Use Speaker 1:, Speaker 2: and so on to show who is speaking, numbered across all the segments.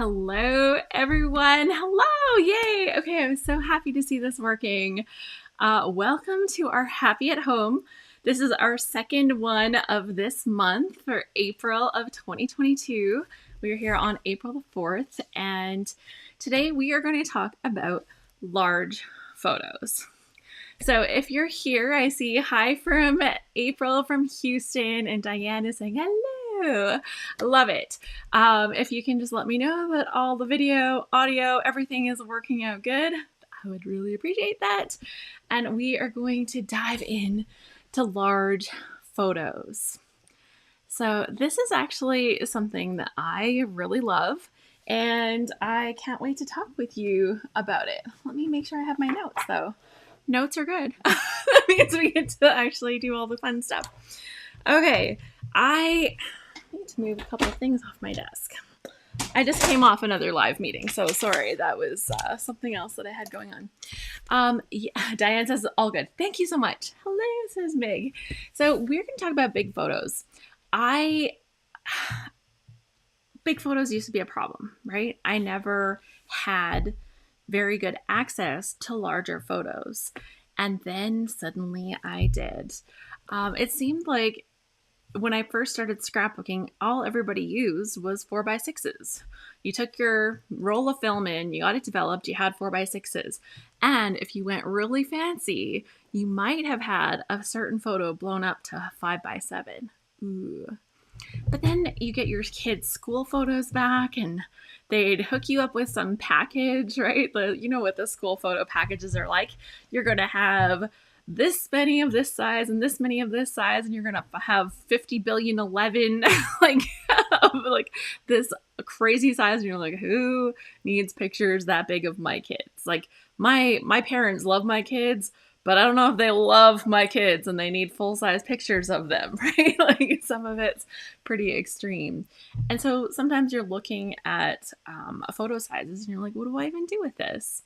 Speaker 1: Hello, everyone. Hello. Yay. Okay, I'm so happy to see this working. Welcome to our Happy at Home. This is our second one of this month for April of 2022. We are here on April the 4th, and today we are going to talk about large photos. So if you're here, I see hi from April from Houston, and Diane is saying hello. I love it. If you can just let me know that all the video, audio, everything is working out good, I would really appreciate that. And we are going to dive in to large photos. So this is actually something that I really love, and I can't wait to talk with you about it. Let me make sure I have my notes though. Notes are good. That means we get to actually do all the fun stuff. Okay, I need to move a couple of things off my desk. I just came off another live meeting, so sorry. That was something else that I had going on. Yeah, Diane says all good. Thank you so much. Hello, says Meg. So we're going to talk about big photos. Big photos used to be a problem, right? I never had very good access to larger photos. And then suddenly I did. It seemed like when I first started scrapbooking, all everybody used was 4x6s. You took your roll of film in, you got it developed, you had 4x6s. And if you went really fancy, you might have had a certain photo blown up to 5x7. Ooh. But then you get your kids' school photos back and they'd hook you up with some package, right? You know what the school photo packages are like. You're going to have this many of this size and this many of this size, and you're going to have 50 billion 11 like this crazy size. And you're like, who needs pictures that big of my kids? Like my parents love my kids, but I don't know if they love my kids and they need full-size pictures of them, right? Like some of it's pretty extreme. And so sometimes you're looking at photo sizes and you're like, what do I even do with this?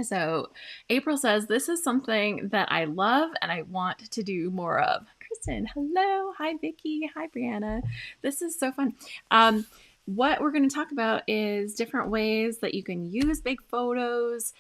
Speaker 1: So April says, this is something that I love and I want to do more of. Kristen, hello. Hi, Vicki. Hi, Brianna. This is so fun. What we're going to talk about is different ways that you can use big photos,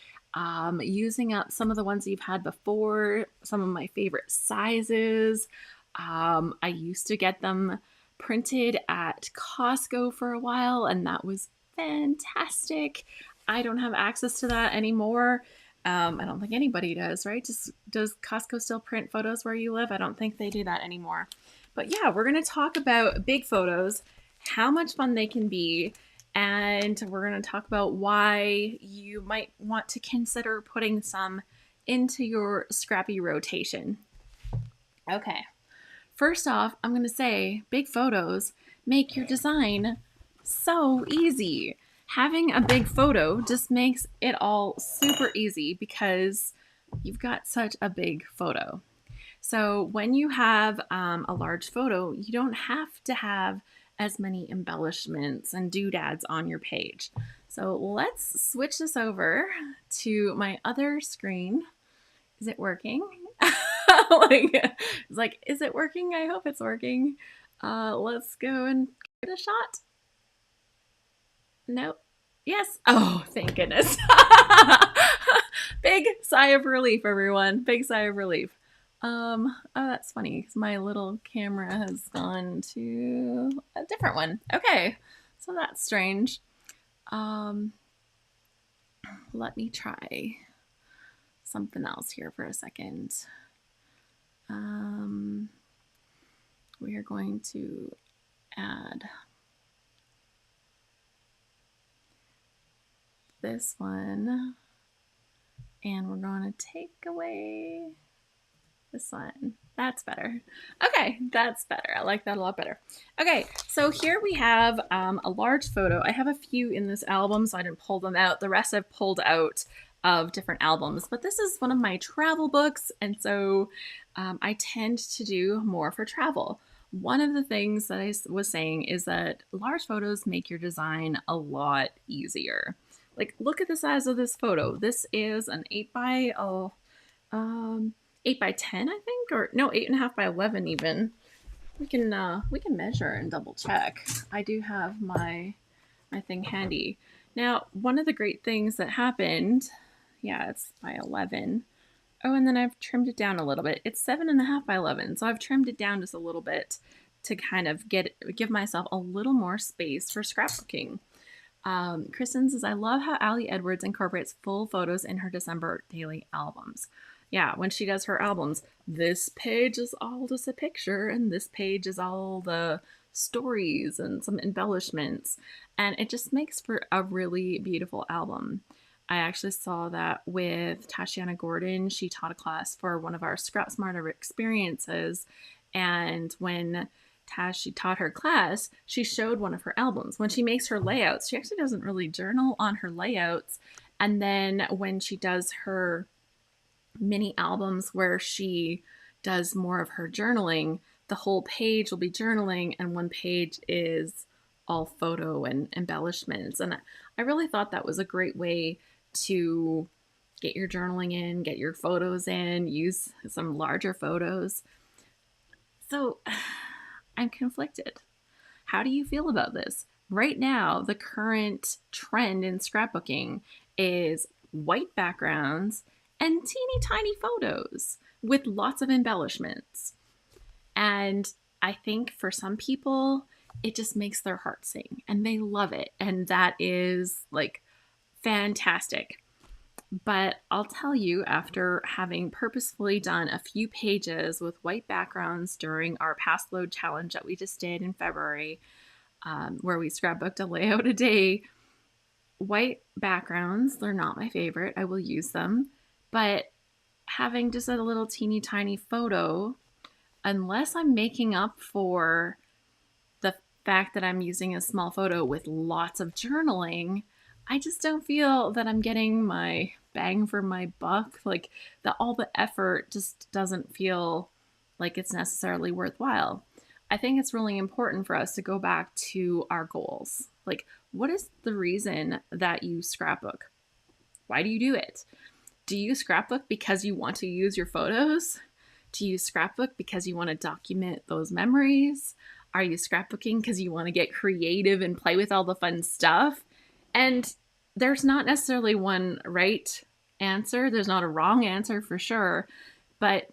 Speaker 1: using up some of the ones that you've had before, some of my favorite sizes. I used to get them printed at Costco for a while, and that was fantastic. I don't have access to that anymore. I don't think anybody does, right? Does Costco still print photos where you live? I don't think they do that anymore. But yeah, we're going to talk about big photos, how much fun they can be, and we're going to talk about why you might want to consider putting some into your scrappy rotation. Okay. First off, I'm going to say big photos make your design so easy. Having a big photo just makes it all super easy because you've got such a big photo. So when you have a large photo, you don't have to have as many embellishments and doodads on your page. So let's switch this over to my other screen. Is it working? It's like, is it working? I hope it's working. Let's go and get a shot. Nope. Yes. Oh, thank goodness. Big sigh of relief, everyone. Big sigh of relief. Oh, that's funny because my little camera has gone to a different one. Okay, so that's strange. Let me try something else here for a second. We are going to add this one, and we're going to take away this one. That's better. Okay, that's better. I like that a lot better. Okay, so here we have a large photo. I have a few in this album, so I didn't pull them out. The rest I've pulled out of different albums, but this is one of my travel books, and so I tend to do more for travel. One of the things that I was saying is that large photos make your design a lot easier. Like, look at the size of this photo. This is an 8 by 10, I think, or no, 8.5 by 11 even. We can measure and double check. I do have my my thing handy. Now, one of the great things that happened, yeah, it's by 11. Oh, and then I've trimmed it down a little bit. It's 7.5 by 11, so I've trimmed it down just a little bit to kind of give myself a little more space for scrapbooking. Kristen says, I love how Allie Edwards incorporates full photos in her December daily albums. Yeah, when she does her albums, this page is all just a picture, and this page is all the stories and some embellishments. And it just makes for a really beautiful album. I actually saw that with Tashiana Gordon. She taught a class for one of our Scrap Smarter experiences. And when she taught her class, she showed one of her albums. When she makes her layouts, she actually doesn't really journal on her layouts. And then when she does her mini albums where she does more of her journaling, the whole page will be journaling and one page is all photo and embellishments. And I really thought that was a great way to get your journaling in, get your photos in, use some larger photos. So I'm conflicted. How do you feel about this? Right now, the current trend in scrapbooking is white backgrounds and teeny tiny photos with lots of embellishments. And I think for some people, it just makes their heart sing and they love it. And that is like fantastic. But I'll tell you, after having purposefully done a few pages with white backgrounds during our Pass Load challenge that we just did in February, where we scrapbooked a layout a day, white backgrounds, they're not my favorite. I will use them. But having just a little teeny tiny photo, unless I'm making up for the fact that I'm using a small photo with lots of journaling, I just don't feel that I'm getting my bang for my buck. Like all the effort just doesn't feel like it's necessarily worthwhile. I think it's really important for us to go back to our goals. Like, what is the reason that you scrapbook? Why do you do it? Do you scrapbook because you want to use your photos? Do you scrapbook because you want to document those memories? Are you scrapbooking because you want to get creative and play with all the fun stuff? And there's not necessarily one right answer. There's not a wrong answer for sure. But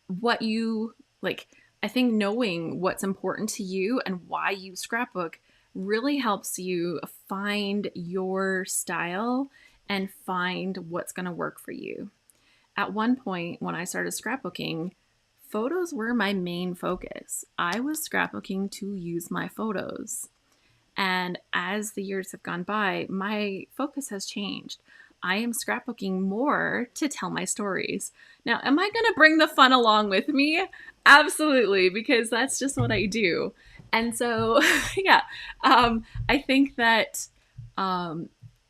Speaker 1: what you like, I think knowing what's important to you and why you scrapbook really helps you find your style and find what's going to work for you. At one point, when I started scrapbooking, photos were my main focus. I was scrapbooking to use my photos. And as the years have gone by, my focus has changed. I am scrapbooking more to tell my stories. Now, am I going to bring the fun along with me? Absolutely, because that's just what I do. And so, yeah, I think that,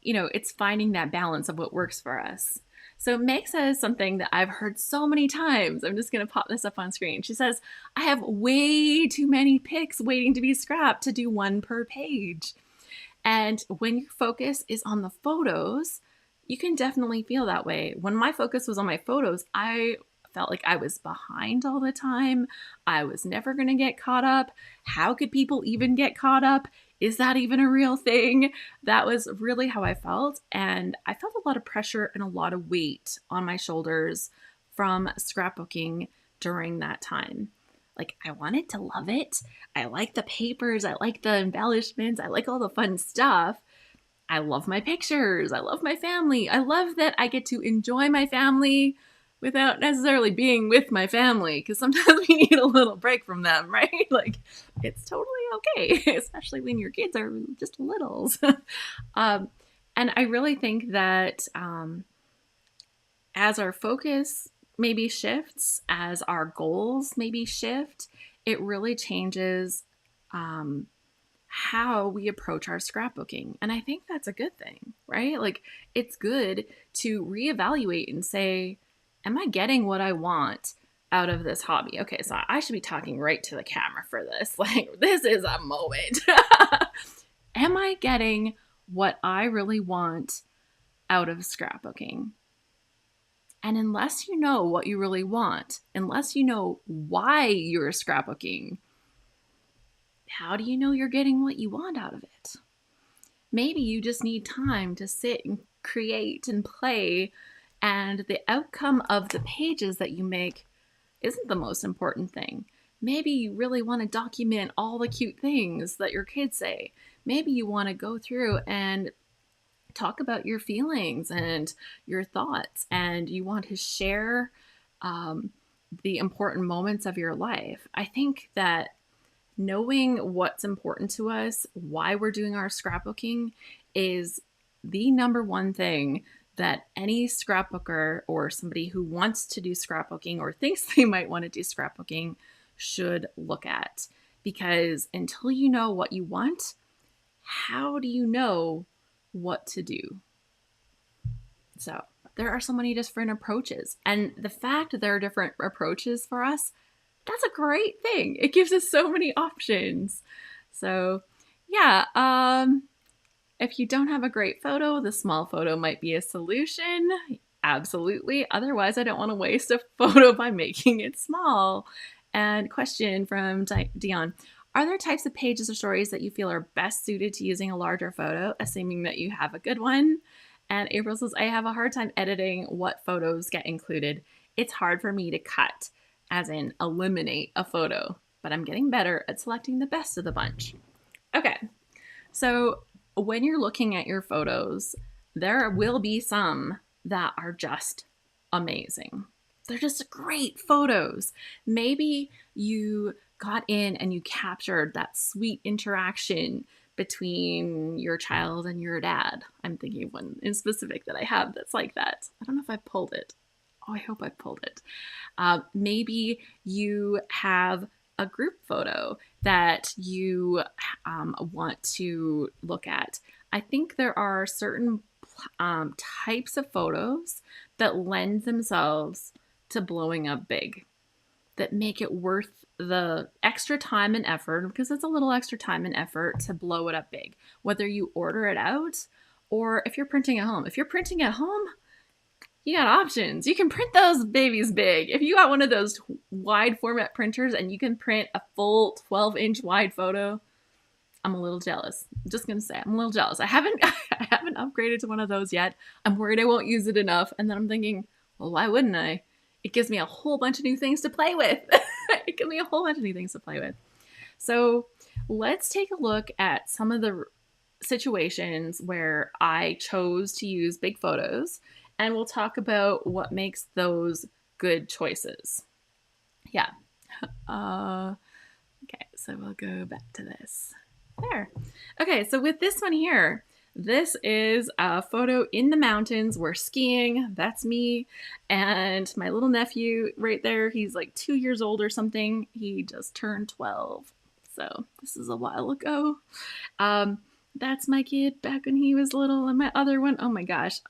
Speaker 1: it's finding that balance of what works for us. So Meg says something that I've heard so many times. I'm just going to pop this up on screen. She says, I have way too many pics waiting to be scrapped to do one per page. And when your focus is on the photos, you can definitely feel that way. When my focus was on my photos, I felt like I was behind all the time. I was never going to get caught up. How could people even get caught up? Is that even a real thing? That was really how I felt. And I felt a lot of pressure and a lot of weight on my shoulders from scrapbooking during that time. Like, I wanted to love it. I like the papers. I like the embellishments. I like all the fun stuff. I love my pictures. I love my family. I love that I get to enjoy my family without necessarily being with my family, because sometimes we need a little break from them, right? Like, it's totally okay, especially when your kids are just littles. And I really think that as our focus maybe shifts, as our goals maybe shift, it really changes how we approach our scrapbooking. And I think that's a good thing, right? Like, it's good to reevaluate and say, am I getting what I want out of this hobby? Okay, so I should be talking right to the camera for this. Like, this is a moment. Am I getting what I really want out of scrapbooking? And unless you know what you really want, unless you know why you're scrapbooking, how do you know you're getting what you want out of it? Maybe you just need time to sit and create and play, and the outcome of the pages that you make isn't the most important thing. Maybe you really want to document all the cute things that your kids say. Maybe you want to go through and talk about your feelings and your thoughts, and you want to share um, the important moments of your life. I think that knowing what's important to us, why we're doing our scrapbooking, is the number one thing that any scrapbooker or somebody who wants to do scrapbooking or thinks they might want to do scrapbooking should look at. Because until you know what you want, how do you know what to do? So there are so many different approaches. And the fact that there are different approaches for us, that's a great thing. It gives us so many options. So yeah, if you don't have a great photo, the small photo might be a solution. Absolutely. Otherwise, I don't want to waste a photo by making it small. And question from Dion. Are there types of pages or stories that you feel are best suited to using a larger photo, assuming that you have a good one? And April says, I have a hard time editing what photos get included. It's hard for me to cut, as in eliminate a photo, but I'm getting better at selecting the best of the bunch. Okay, so when you're looking at your photos, there will be some that are just amazing. They're just great photos. Maybe you got in and you captured that sweet interaction between your child and your dad. I'm thinking of one in specific that I have that's like that. I don't know if I pulled it. Oh, I hope I pulled it. Maybe you have a group photo that you want to look at. I think there are certain types of photos that lend themselves to blowing up big, that make it worth the extra time and effort, because it's a little extra time and effort to blow it up big, whether you order it out or if you're printing at home. If you're printing at home, you got options. You can print those babies big. If you got one of those wide format printers and you can print a full 12-inch wide photo, I'm a little jealous. I'm just gonna say I'm a little jealous. I haven't upgraded to one of those yet. I'm worried I won't use it enough. And then I'm thinking, well, why wouldn't I? It gives me a whole bunch of new things to play with. It gives me a whole bunch of new things to play with. So let's take a look at some of the situations where I chose to use big photos, and we'll talk about what makes those good choices. Yeah. Okay, so we'll go back to this. There. Okay, so with this one here, this is a photo in the mountains. We're skiing. That's me. And my little nephew right there, he's like 2 years old or something. He just turned 12. So this is a while ago. That's my kid back when he was little. And my other one, oh my gosh,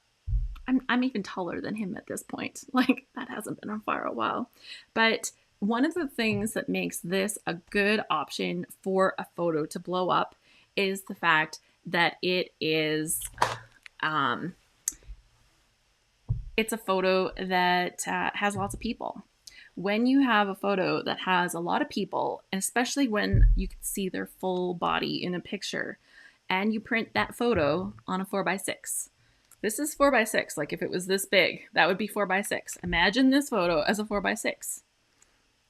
Speaker 1: I'm even taller than him at this point. Like, that hasn't been for a while. But one of the things that makes this a good option for a photo to blow up is the fact that it is, it's a photo that has lots of people. When you have a photo that has a lot of people, and especially when you can see their full body in a picture, and you print that photo on a 4x6. This is 4x6. Like, if it was this big, that would be 4x6. Imagine this photo as a 4x6.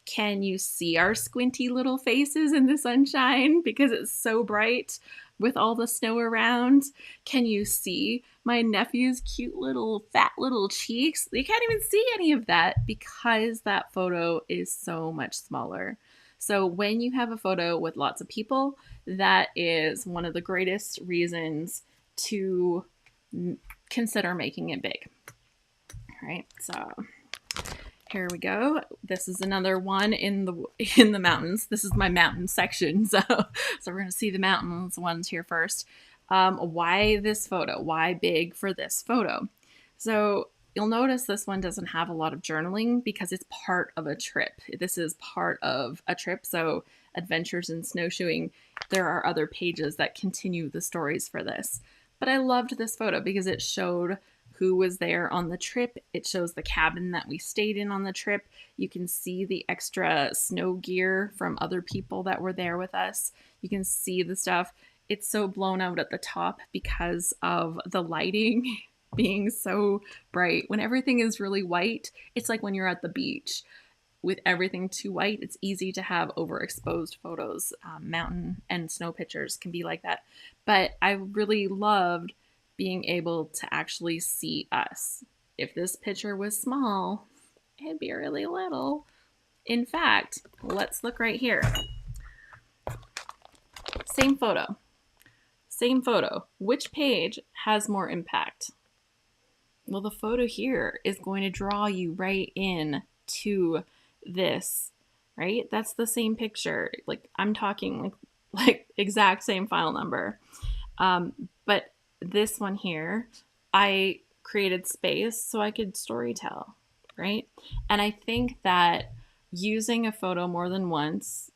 Speaker 1: Can you see our squinty little faces in the sunshine because it's so bright with all the snow around? Can you see my nephew's cute little fat little cheeks? You can't even see any of that because that photo is so much smaller. So when you have a photo with lots of people, that is one of the greatest reasons to consider making it big. All right, so here we go. This is another one in the mountains. This is my mountain section. So we're going to see the mountains ones here first. Why this photo? Why big for this photo? So you'll notice this one doesn't have a lot of journaling because it's part of a trip. This is part of a trip. So adventures in snowshoeing, there are other pages that continue the stories for this. But I loved this photo because it showed who was there on the trip. It shows the cabin that we stayed in on the trip. You can see the extra snow gear from other people that were there with us. You can see the stuff. it's so blown out at the top because of the lighting being so bright. When everything is really white, it's like when you're at the beach. With everything too white, it's easy to have overexposed photos. Mountain and snow pictures can be like that. But I really loved being able to actually see us. If this picture was small, it'd be really little. In fact, let's look right here. Same photo. Same photo. Which page has more impact? Well, the photo here is going to draw you right in to this, right? That's the same picture. Like I'm talking like exact same file number. But this one here, I created space so I could storytell, right? And I think that using a photo more than once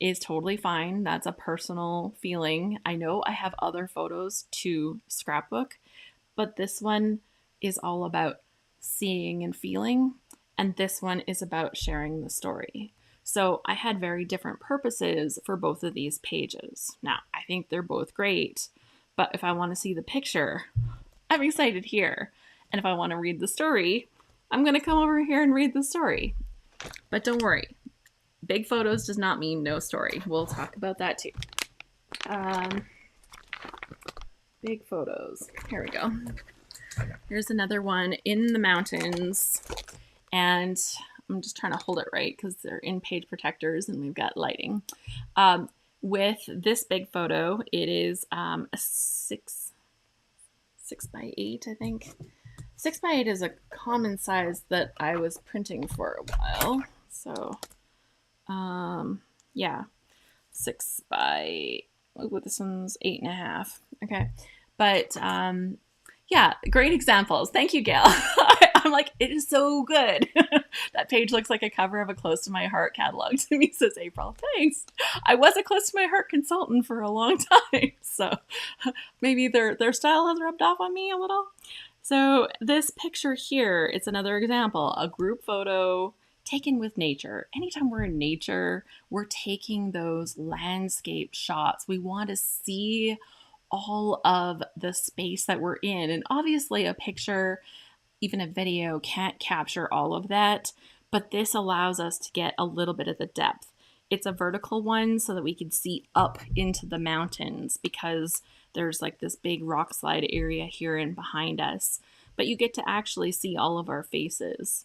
Speaker 1: is totally fine. That's a personal feeling. I know I have other photos to scrapbook, but this one is all about seeing and feeling, and this one is about sharing the story. So I had very different purposes for both of these pages. Now, I think they're both great, but if I want to see the picture, I'm excited here. And if I want to read the story, I'm going to come over here and read the story. But don't worry, big photos does not mean no story. We'll talk about that too. Big photos. Here we go. Here's another one in the mountains. And I'm just trying to hold it right because they're in page protectors and we've got lighting. With this big photo, it is a 6x8, I think. 6x8 is a common size that I was printing for a while. So, yeah, 6x, oh, this one's 8.5. Okay. But, yeah, great examples. Thank you, Gail. I'm like, it is so good. That page looks like a cover of a Close to My Heart catalog to me, says April. Thanks. I was a Close to My Heart consultant for a long time, so maybe their style has rubbed off on me a little. So this picture here, it's another example, a group photo taken with nature. Anytime we're in nature, we're taking those landscape shots. We want to see all of the space that we're in. And obviously a picture, even a video, can't capture all of that, but this allows us to get a little bit of the depth. It's a vertical one so that we can see up into the mountains because there's like this big rock slide area here and behind us, but you get to actually see all of our faces.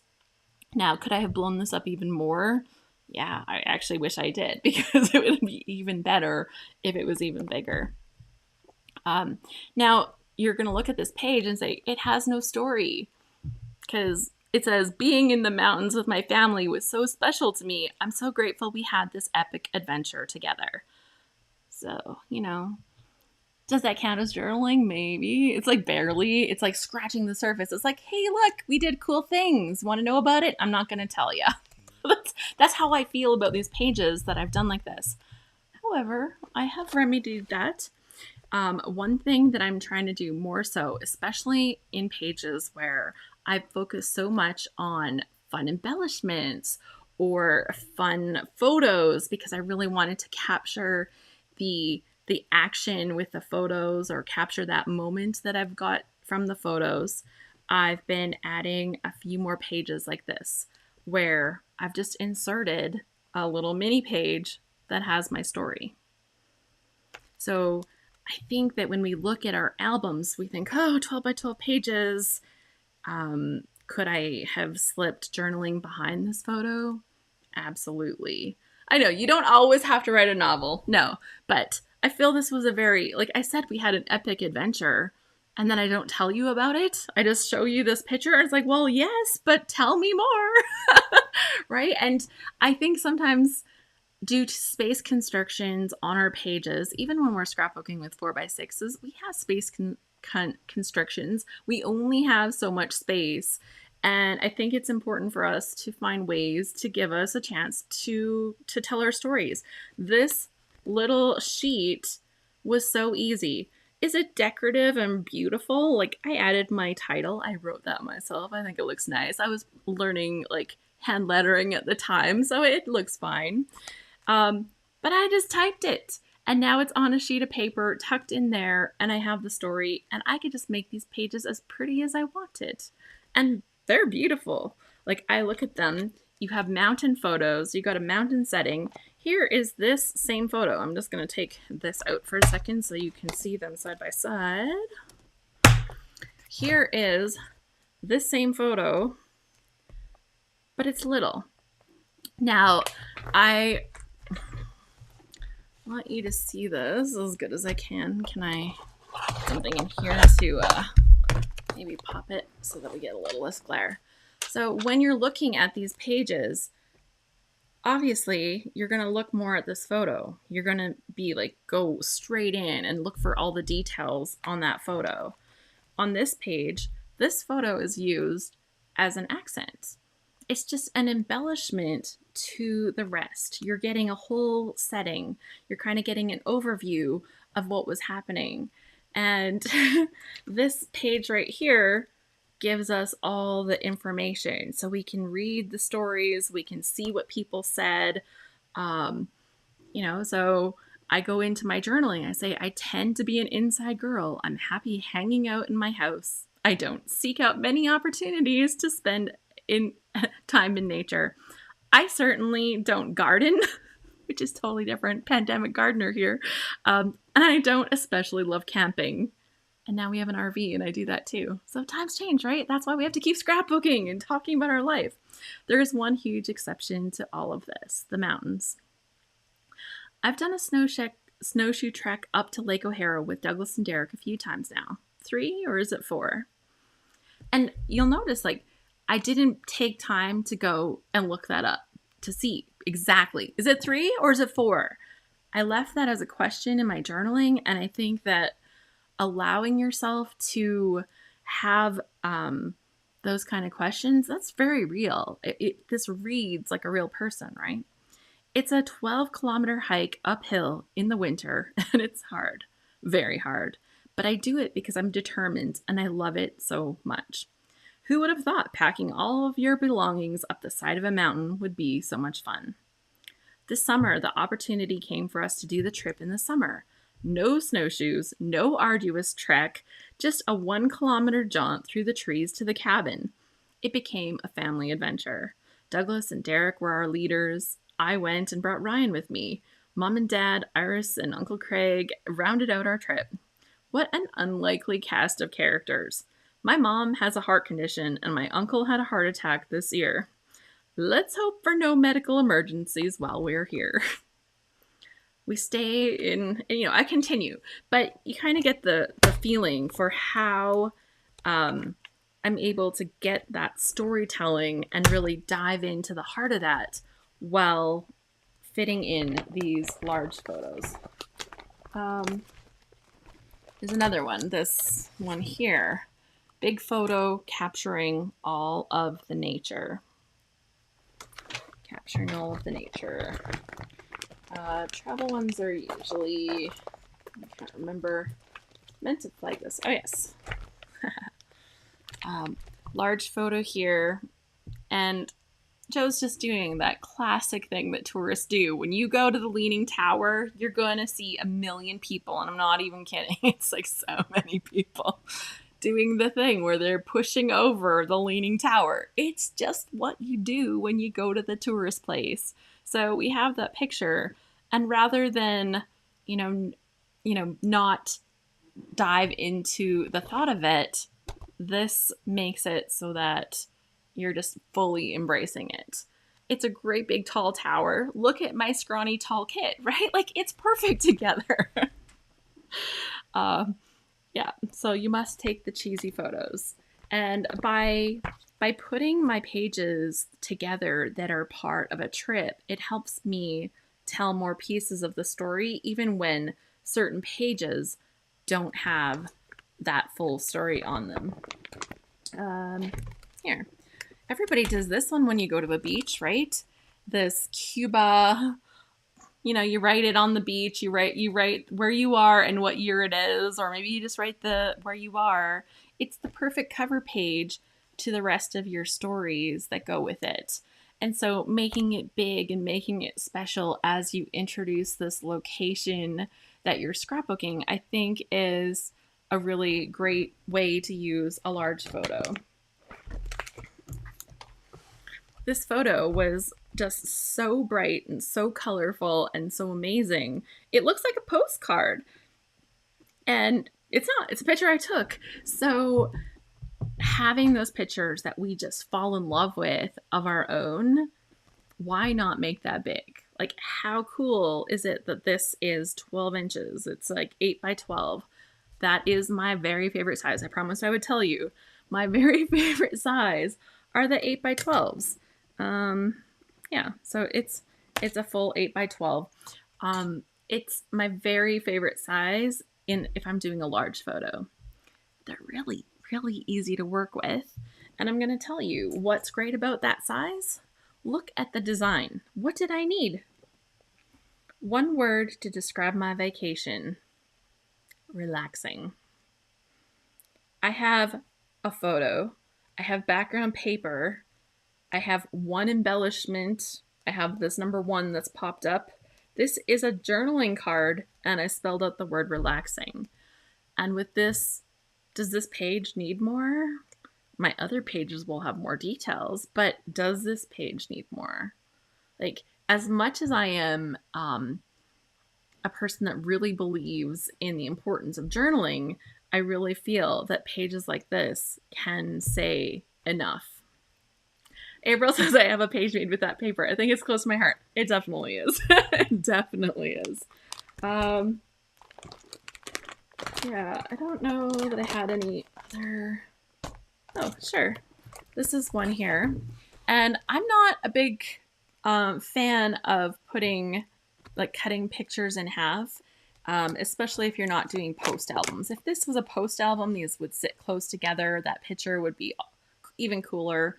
Speaker 1: Now, could I have blown this up even more? Yeah, I actually wish I did because it would be even better if it was even bigger. Now, you're going to look at this page and say, it has no story because it says, being in the mountains with my family was so special to me. I'm so grateful we had this epic adventure together. So, you know, does that count as journaling? Maybe. It's like barely. It's like scratching the surface. It's like, hey, look, we did cool things. Want to know about it? I'm not going to tell you. That's how I feel about these pages that I've done like this. However, I have remedied that. One thing that I'm trying to do more so, especially in pages where I focus so much on fun embellishments or fun photos because I really wanted to capture the action with the photos or capture that moment that I've got from the photos, I've been adding a few more pages like this where I've just inserted a little mini page that has my story. So I think that when we look at our albums, we think, oh, 12 by 12 pages. Could I have slipped journaling behind this photo? Absolutely. I know you don't always have to write a novel. No, but I feel this was a very, like I said, we had an epic adventure and then I don't tell you about it. I just show you this picture. And it's like, well, yes, but tell me more. Right. And I think sometimes due to space constrictions on our pages, even when we're scrapbooking with 4x6s, we have space constrictions. We only have so much space. And I think it's important for us to find ways to give us a chance to tell our stories. This little sheet was so easy. Is it decorative and beautiful? Like I added my title. I wrote that myself. I think it looks nice. I was learning like hand lettering at the time, so it looks fine. But I just typed it And now it's on a sheet of paper tucked in there, and I have the story, and I could just make these pages as pretty as I wanted. And they're beautiful. Like, I look at them, you have mountain photos, you got a mountain setting. Here is this same photo. I'm just going to take this out for a second so you can see them side by side. Here is this same photo, but it's little. Now, I want you to see this as good as I can. Can I put something in here to maybe pop it so that we get a little less glare? So when you're looking at these pages, obviously you're going to look more at this photo. You're going to be like, go straight in and look for all the details on that photo. On this page, this photo is used as an accent. It's just an embellishment to the rest. You're getting a whole setting. You're kind of getting an overview of what was happening. And this page right here gives us all the information. So we can read the stories, we can see what people said. So I go into my journaling. I say, I tend to be an inside girl. I'm happy hanging out in my house. I don't seek out many opportunities to spend in time in nature. I certainly don't garden, which is totally different. Pandemic gardener here. And I don't especially love camping. And now we have an RV and I do that too. So times change, right? That's why we have to keep scrapbooking and talking about our life. There is one huge exception to all of this, the mountains. I've done a snowshoe trek up to Lake O'Hara with Douglas and Derek a few times now. 3 or is it 4? And you'll notice, like, I didn't take time to go and look that up to see exactly. Is it 3 or is it 4? I left that as a question in my journaling, and I think that allowing yourself to have those kind of questions, that's very real. This reads like a real person, right? It's a 12-kilometer hike uphill in the winter, and it's hard, very hard. But I do it because I'm determined and I love it so much. Who would have thought packing all of your belongings up the side of a mountain would be so much fun? This summer, the opportunity came for us to do the trip in the summer. No snowshoes, no arduous trek, just a 1-kilometer jaunt through the trees to the cabin. It became a family adventure. Douglas and Derek were our leaders. I went and brought Ryan with me. Mom and Dad, Iris, and Uncle Craig rounded out our trip. What an unlikely cast of characters. My mom has a heart condition, and my uncle had a heart attack this year. Let's hope for no medical emergencies while we're here. We stay in, I continue, but you kind of get the feeling for how I'm able to get that storytelling and really dive into the heart of that while fitting in these large photos. There's another one, this one here. Big photo capturing all of the nature. Capturing all of the nature. Travel ones are usually, I can't remember, meant to flag this. Oh, yes. Large photo here. And Joe's just doing that classic thing that tourists do. When you go to the Leaning Tower, you're going to see 1 million people. And I'm not even kidding. It's like so many people doing the thing where they're pushing over the Leaning Tower. It's just what you do when you go to the tourist place. So we have that picture. And rather than, not dive into the thought of it, this makes it so that you're just fully embracing it. It's a great big tall tower. Look at my scrawny tall kid, right? Like, it's perfect together. Yeah, so you must take the cheesy photos. And by putting my pages together that are part of a trip, it helps me tell more pieces of the story, even when certain pages don't have that full story on them. Here. Everybody does this one when you go to a beach, right? This Cuba, you write it on the beach, you write where you are and what year it is, or maybe you just write where you are. It's the perfect cover page to the rest of your stories that go with it. And so making it big and making it special as you introduce this location that you're scrapbooking, I think is a really great way to use a large photo. This photo was just so bright and so colorful and so amazing. It looks like a postcard. And it's not, it's a picture I took. So having those pictures that we just fall in love with of our own, why not make that big? Like, how cool is it that this is 12 inches? It's like 8 by 12. That is my very favorite size. I promised I would tell you. My very favorite size are the 8 by 12s. Yeah, so it's a full 8 by 12. It's my very favorite size if I'm doing a large photo. They're really, really easy to work with. And I'm going to tell you what's great about that size. Look at the design. What did I need? One word to describe my vacation. Relaxing. I have a photo. I have background paper. I have one embellishment. I have this number 1 that's popped up. This is a journaling card, and I spelled out the word relaxing. And with this, does this page need more? My other pages will have more details, but does this page need more? Like, as much as I am a person that really believes in the importance of journaling, I really feel that pages like this can say enough. April says I have a page made with that paper. I think it's close to my heart. It definitely is. It definitely is. Yeah, I don't know that I had any other... Oh, sure. This is one here. And I'm not a big fan of cutting pictures in half, especially if you're not doing post albums. If this was a post album, these would sit close together. That picture would be even cooler.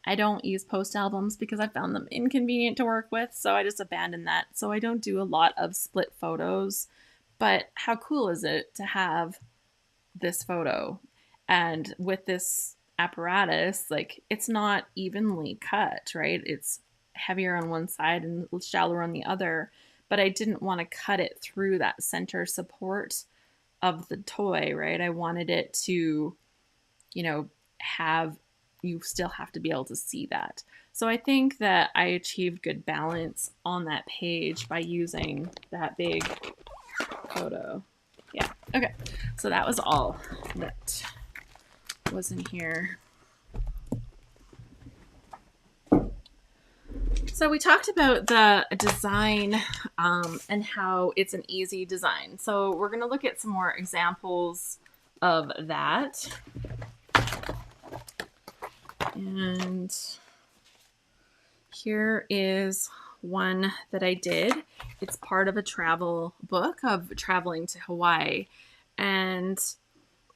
Speaker 1: I don't use post albums because I found them inconvenient to work with, so I just abandoned that. So I don't do a lot of split photos. But how cool is it to have this photo? And with this apparatus, like, it's not evenly cut, right? It's heavier on one side and shallower on the other. But I didn't want to cut it through that center support of the toy, right? I wanted it to, you still have to be able to see that. So I think that I achieved good balance on that page by using that big photo. Yeah, okay. So that was all that was in here. So we talked about the design and how it's an easy design. So we're going to look at some more examples of that. And here is one that I did. It's part of a travel book of traveling to Hawaii. And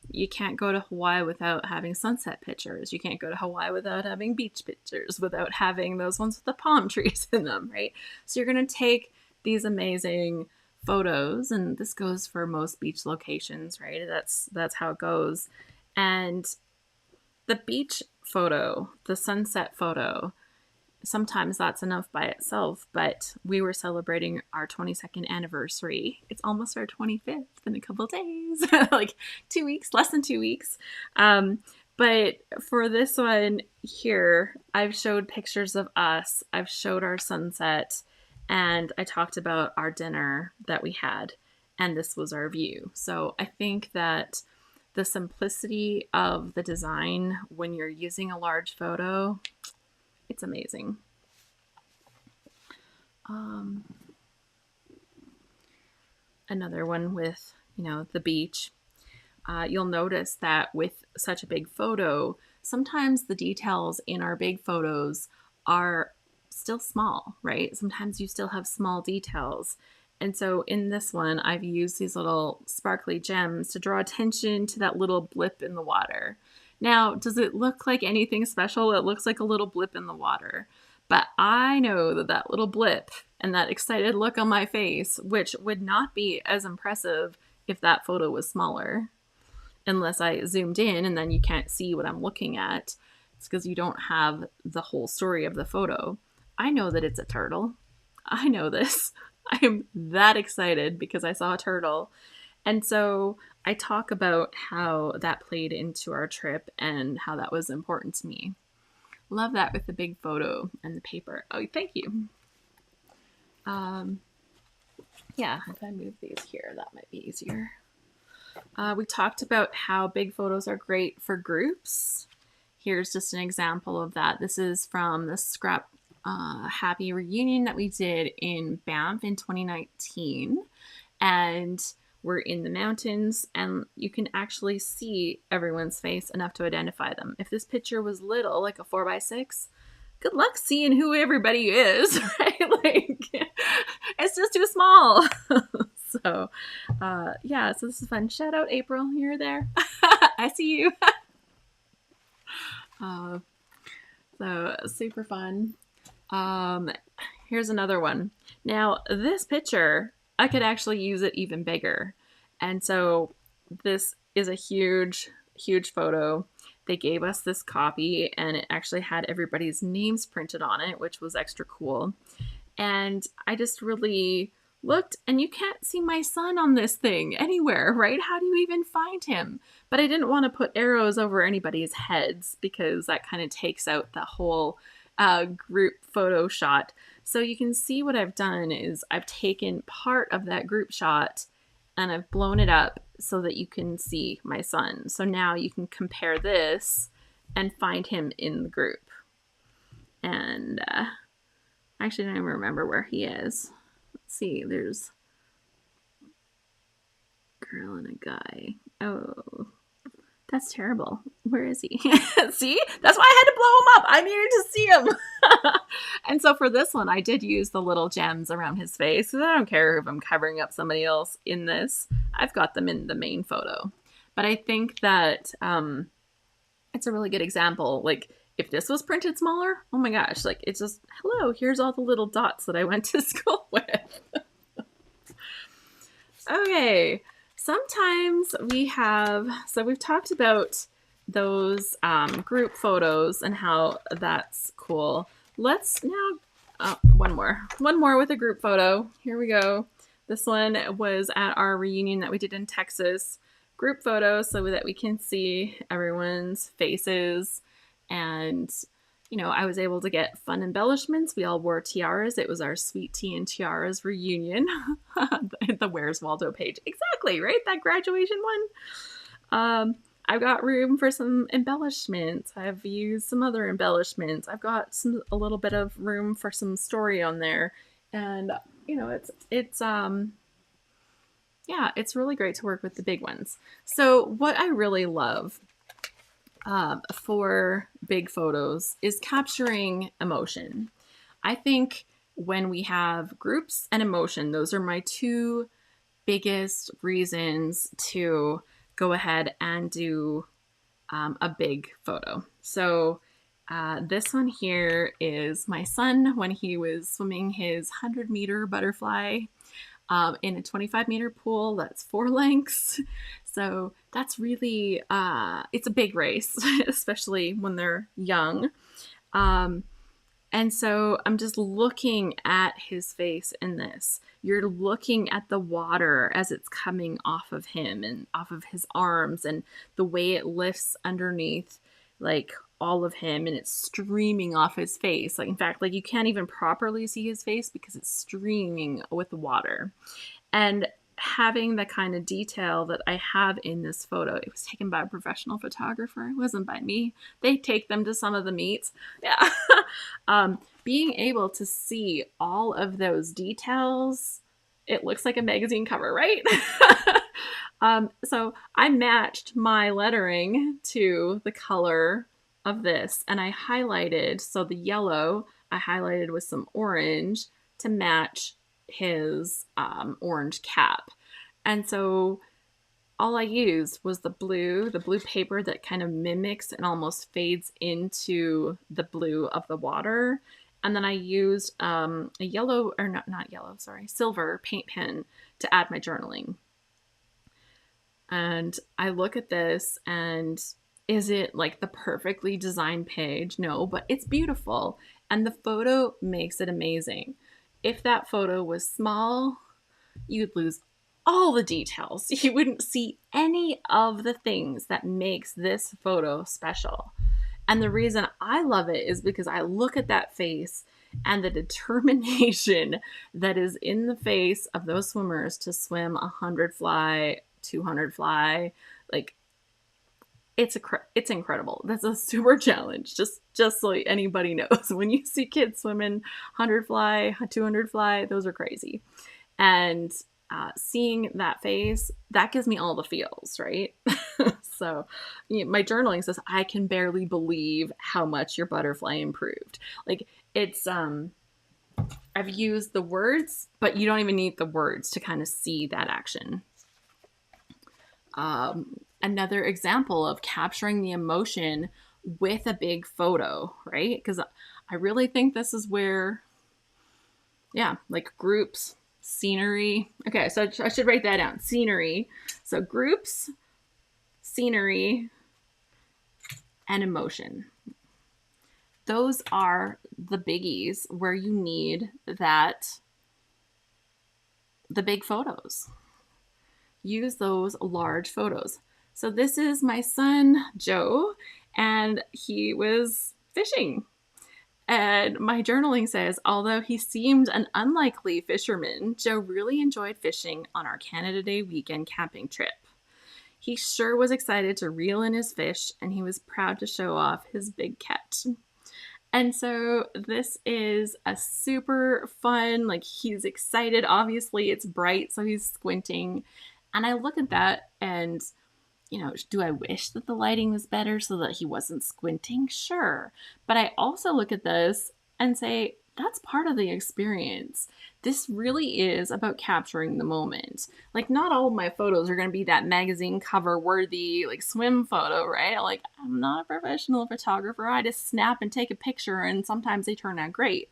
Speaker 1: you can't go to Hawaii without having sunset pictures. You can't go to Hawaii without having beach pictures, without having those ones with the palm trees in them, right? So you're going to take these amazing photos, and this goes for most beach locations, right? That's how it goes. And the beach photo, the sunset photo, sometimes that's enough by itself, but we were celebrating our 22nd anniversary. It's almost our 25th in a couple days, like 2 weeks, less than 2 weeks. But for this one here, I've showed pictures of us. I've showed our sunset, and I talked about our dinner that we had, and this was our view. So I think that the simplicity of the design when you're using a large photo, it's amazing. Another one with, the beach. You'll notice that with such a big photo, sometimes the details in our big photos are still small, right? Sometimes you still have small details. And so in this one, I've used these little sparkly gems to draw attention to that little blip in the water. Now, does it look like anything special? It looks like a little blip in the water. But I know that that little blip and that excited look on my face, which would not be as impressive if that photo was smaller, unless I zoomed in and then you can't see what I'm looking at. It's because you don't have the whole story of the photo. I know that it's a turtle. I know this. I am that excited because I saw a turtle. And so I talk about how that played into our trip and how that was important to me. Love that with the big photo and the paper. Oh, thank you. Yeah, if I move these here, that might be easier. We talked about how big photos are great for groups. Here's just an example of that. This is from the Scrap Happy reunion that we did in Banff in 2019. And we're in the mountains, and you can actually see everyone's face enough to identify them. If this picture was little, like a 4x6, good luck seeing who everybody is, right? Like, it's just too small. So, yeah, so this is fun. Shout out, April. You're there. I see you. So, super fun. Here's another one. Now, this picture, I could actually use it even bigger. And so this is a huge, huge photo. They gave us this copy, and it actually had everybody's names printed on it, which was extra cool. And I just really looked, and you can't see my son on this thing anywhere, right? How do you even find him? But I didn't want to put arrows over anybody's heads because that kind of takes out the whole group photo shot. So you can see what I've done is I've taken part of that group shot and I've blown it up so that you can see my son. So now you can compare this and find him in the group. And actually, I don't even remember where he is. Let's see, there's a girl and a guy. Oh, that's terrible. Where is he? See? That's why I had to blow him up. I needed to see him. And so for this one, I did use the little gems around his face. I don't care if I'm covering up somebody else in this. I've got them in the main photo. But I think that it's a really good example. Like, if this was printed smaller, oh my gosh, like, it's just, hello, here's all the little dots that I went to school with. Okay. Sometimes we have, so we've talked about those group photos and how that's cool. Let's now, one more with a group photo. Here we go. This one was at our reunion that we did in Texas. Group photo so that we can see everyone's faces. And, you know, I was able to get fun embellishments. We all wore tiaras. It was our Sweet Tea and Tiaras reunion. The Where's Waldo page. Exactly, right? That graduation one. I've got room for some embellishments. I've used some other embellishments. I've got a little bit of room for some story on there. And, you know, yeah, it's really great to work with the big ones. So what I really love for big photos is capturing emotion. I think when we have groups and emotion, those are my two biggest reasons to go ahead and do a big photo. So this one here is my son when he was swimming his 100-meter butterfly in a 25-meter pool. That's 4 lengths. So that's really, it's a big race, especially when they're young. And so I'm just looking at his face in this. You're looking at the water as it's coming off of him and off of his arms and the way it lifts underneath, like, all of him, and it's streaming off his face. Like, in fact, like, you can't even properly see his face because it's streaming with the water. And having the kind of detail that I have in this photo, it was taken by a professional photographer. It wasn't by me. They take them to some of the meets. Yeah. Being able to see all of those details, it looks like a magazine cover, right? So I matched my lettering to the color of this, and I highlighted, so the yellow I highlighted with some orange to match his orange cap. And so all I used was the blue paper that kind of mimics and almost fades into the blue of the water. And then I used a yellow, or not yellow, sorry, silver paint pen to add my journaling. And I look at this, and Is it like the perfectly designed page? No, but it's beautiful. And the photo makes it amazing. If that photo was small, you'd lose all the details. You wouldn't see any of the things that makes this photo special. And the reason I love it is because I look at that face and the determination that is in the face of those swimmers to swim 100 fly, 200 fly. Like, it's incredible. That's a super challenge. Just so anybody knows, when you see kids swimming 100 fly, 200 fly, those are crazy. And seeing that face, that gives me all the feels, right? So my journaling says, I can barely believe how much your butterfly improved. Like, it's, I've used the words, but you don't even need the words to kind of see that action. Another example of capturing the emotion with a big photo, right? Because I really think this is where, like groups, scenery. Okay, so I should write that down. Scenery. So groups, scenery, and emotion. Those are the biggies where you need the big photos. Use those large photos. So this is my son, Joe, and he was fishing. And my journaling says, although he seemed an unlikely fisherman, Joe really enjoyed fishing on our Canada Day weekend camping trip. He sure was excited to reel in his fish, and he was proud to show off his big catch. And so this is a super fun, like, he's excited. Obviously, it's bright, so he's squinting. And I look at that and, do I wish that the lighting was better so that he wasn't squinting? Sure. But I also look at this and say, that's part of the experience. This really is about capturing the moment. Like, not all of my photos are going to be that magazine cover worthy, like, swim photo, right? Like, I'm not a professional photographer. I just snap and take a picture, and sometimes they turn out great.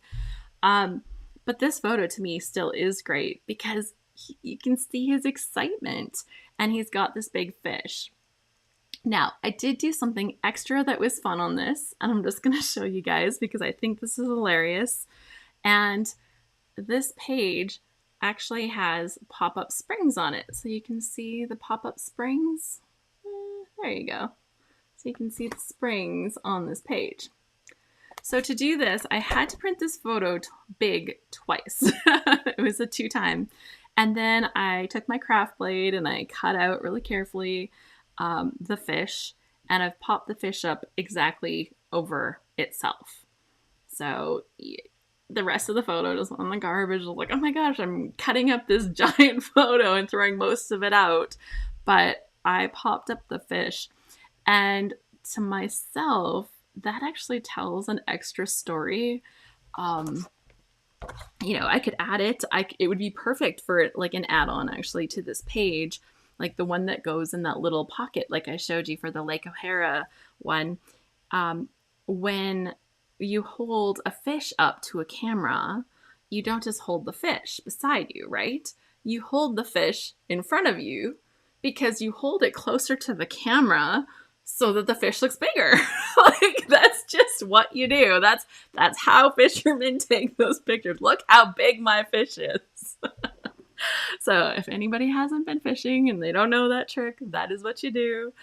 Speaker 1: But this photo to me still is great because you can see his excitement, and he's got this big fish. Now, I did do something extra that was fun on this, and I'm just going to show you guys because I think this is hilarious. And this page actually has pop-up springs on it. So you can see the pop-up springs. There you go. So you can see the springs on this page. So to do this, I had to print this photo big twice. It was a 2-time. And then I took my craft blade and I cut out really carefully the fish, and I've popped the fish up exactly over itself. So the rest of the photo is on the garbage. Like, oh my gosh, I'm cutting up this giant photo and throwing most of it out. But I popped up the fish, and to myself, that actually tells an extra story. I could add it. It would be perfect for like an add-on actually to this page, like the one that goes in that little pocket, like I showed you for the Lake O'Hara one. When you hold a fish up to a camera, you don't just hold the fish beside you, right? You hold the fish in front of you because you hold it closer to the camera so that the fish looks bigger. Like, that's just what you do. That's how fishermen take those pictures. Look how big my fish is. So if anybody hasn't been fishing and they don't know that trick, that is what you do.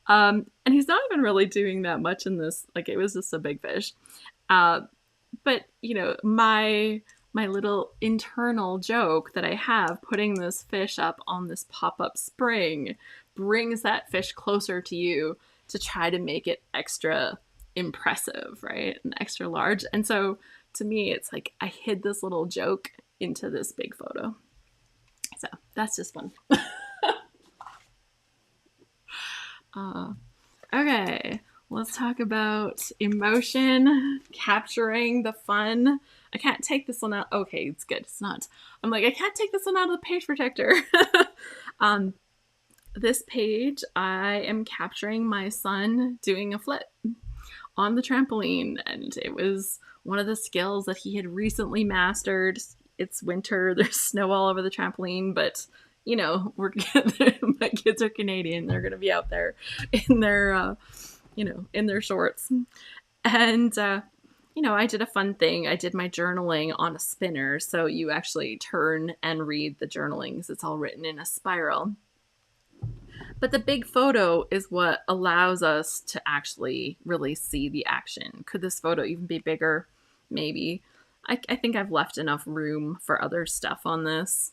Speaker 1: And he's not even really doing that much in this. Like, it was just a big fish. But, my little internal joke that I have putting this fish up on this pop-up spring brings that fish closer to you to try to make it extra impressive, right? And extra large. And so to me, it's like I hid this little joke into this big photo. So that's just fun. Okay, let's talk about emotion, capturing the fun. I can't take this one out. Okay, it's good. It's not. I'm like, I can't take this one out of the page protector. This page, I am capturing my son doing a flip on the trampoline, and it was one of the skills that he had recently mastered. It's winter, there's snow all over the trampoline, but my kids are Canadian. They're going to be out there in their, in their shorts. And, I did a fun thing. I did my journaling on a spinner. So you actually turn and read the journalings. It's all written in a spiral. But the big photo is what allows us to actually really see the action. Could this photo even be bigger? Maybe. I think I've left enough room for other stuff on this.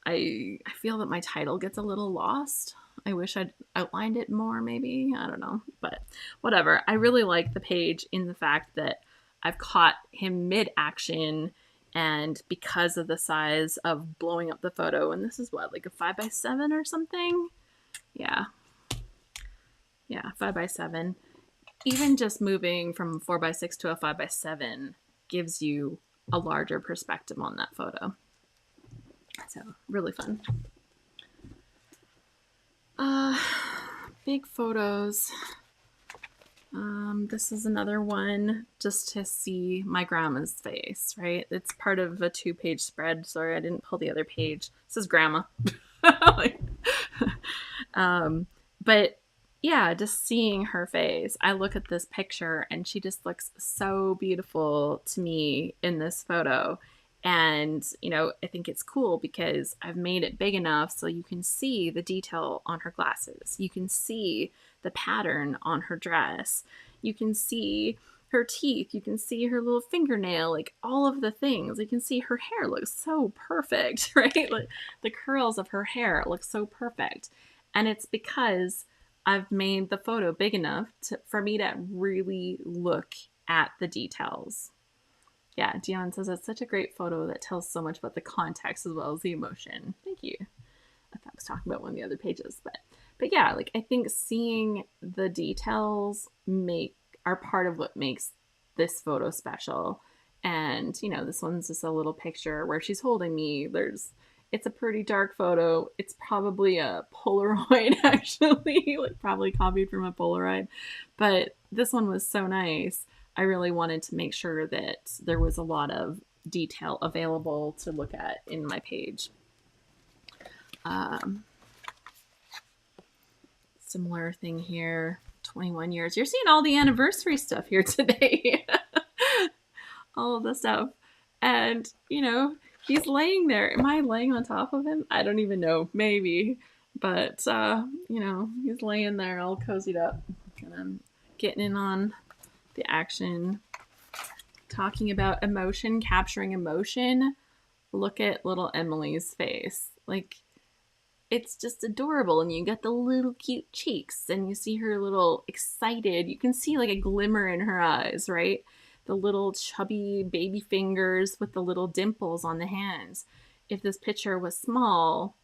Speaker 1: I feel that my title gets a little lost. I wish I'd outlined it more, maybe. I don't know. But whatever. I really like the page in the fact that I've caught him mid-action, and because of the size of blowing up the photo, and this is what, like a 5x7 or something? Yeah, 5x7. Even just moving from a 4x6 to a 5x7 gives you a larger perspective on that photo. So really fun. Big photos. This is another one just to see my grandma's face, right? It's part of a 2-page spread. Sorry, I didn't pull the other page. This is grandma. But yeah, just seeing her face. I look at this picture and she just looks so beautiful to me in this photo. And, I think it's cool because I've made it big enough so you can see the detail on her glasses. You can see the pattern on her dress. You can see her teeth. You can see her little fingernail, like all of the things. You can see her hair looks so perfect, right? Like the curls of her hair look so perfect. And it's because I've made the photo big enough for me to really look at the details. Yeah, Dion says it's such a great photo that tells so much about the context as well as the emotion. Thank you. I thought I was talking about one of the other pages, but yeah, like I think seeing the details are part of what makes this photo special. And this one's just a little picture where she's holding me. It's a pretty dark photo. It's probably a Polaroid, actually, like probably copied from a Polaroid. But this one was so nice. I really wanted to make sure that there was a lot of detail available to look at in my page. Similar thing here, 21 years. You're seeing all the anniversary stuff here today. All of the stuff. And, he's laying there. Am I laying on top of him? I don't even know. Maybe. But, he's laying there all cozied up. And I'm getting in on the action. Talking about emotion, capturing emotion. Look at little Emily's face. Like, it's just adorable. And you get the little cute cheeks. And you see her little excited. You can see like a glimmer in her eyes, right? The little chubby baby fingers with the little dimples on the hands. If this picture was small,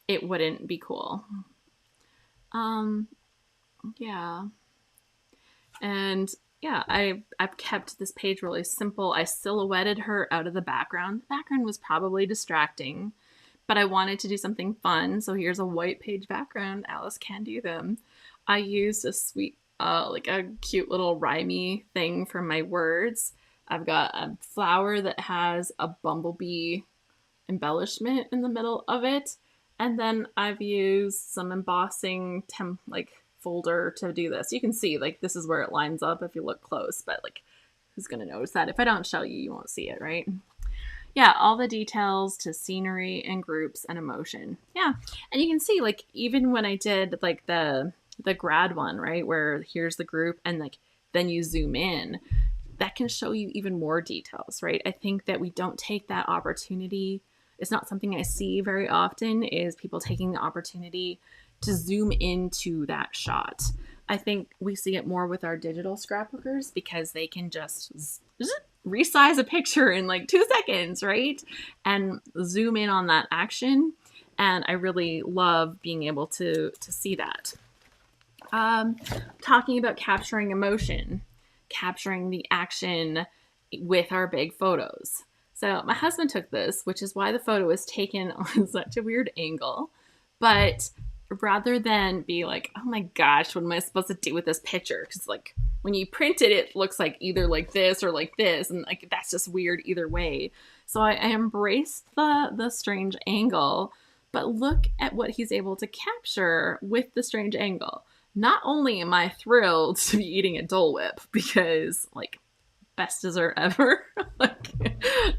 Speaker 1: it wouldn't be cool. Yeah. And yeah, I've kept this page really simple. I silhouetted her out of the background. The background was probably distracting, but I wanted to do something fun. So here's a white page background. Alice can do them. I used a sweet like a cute little rhymey thing for my words. I've got a flower that has a bumblebee embellishment in the middle of it. And then I've used some embossing folder to do this. You can see like this is where it lines up if you look close, but like who's going to notice that? If I don't show you, you won't see it, right? Yeah, all the details to scenery and groups and emotion. Yeah. And you can see like even when I did like the grad one, right, where here's the group and like then you zoom in, that can show you even more details, right? I think that we don't take that opportunity. It's not something I see very often, is people taking the opportunity to zoom into that shot. I think we see it more with our digital scrapbookers because they can just resize a picture in like 2 seconds, right? And zoom in on that action. And I really love being able to see that. Talking about capturing emotion, capturing the action with our big photos. So my husband took this, which is why the photo is taken on such a weird angle. But rather than be like, oh my gosh, what am I supposed to do with this picture? Because like when you print it, it looks like either like this or like this. And like that's just weird either way. So I embraced the strange angle, but look at what he's able to capture with the strange angle. not only am I thrilled to be eating a Dole Whip because, like, best dessert ever, like,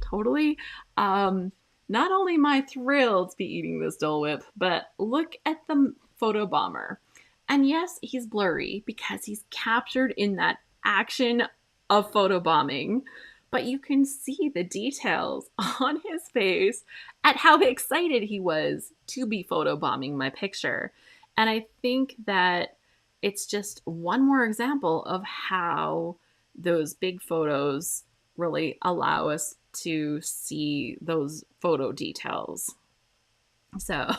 Speaker 1: totally. Not only am I thrilled to be eating this Dole Whip, but look at the photo bomber. And yes, he's blurry because he's captured in that action of photobombing, but you can see the details on his face at how excited he was to be photobombing my picture. And I think that it's just one more example of how those big photos really allow us to see those photo details. So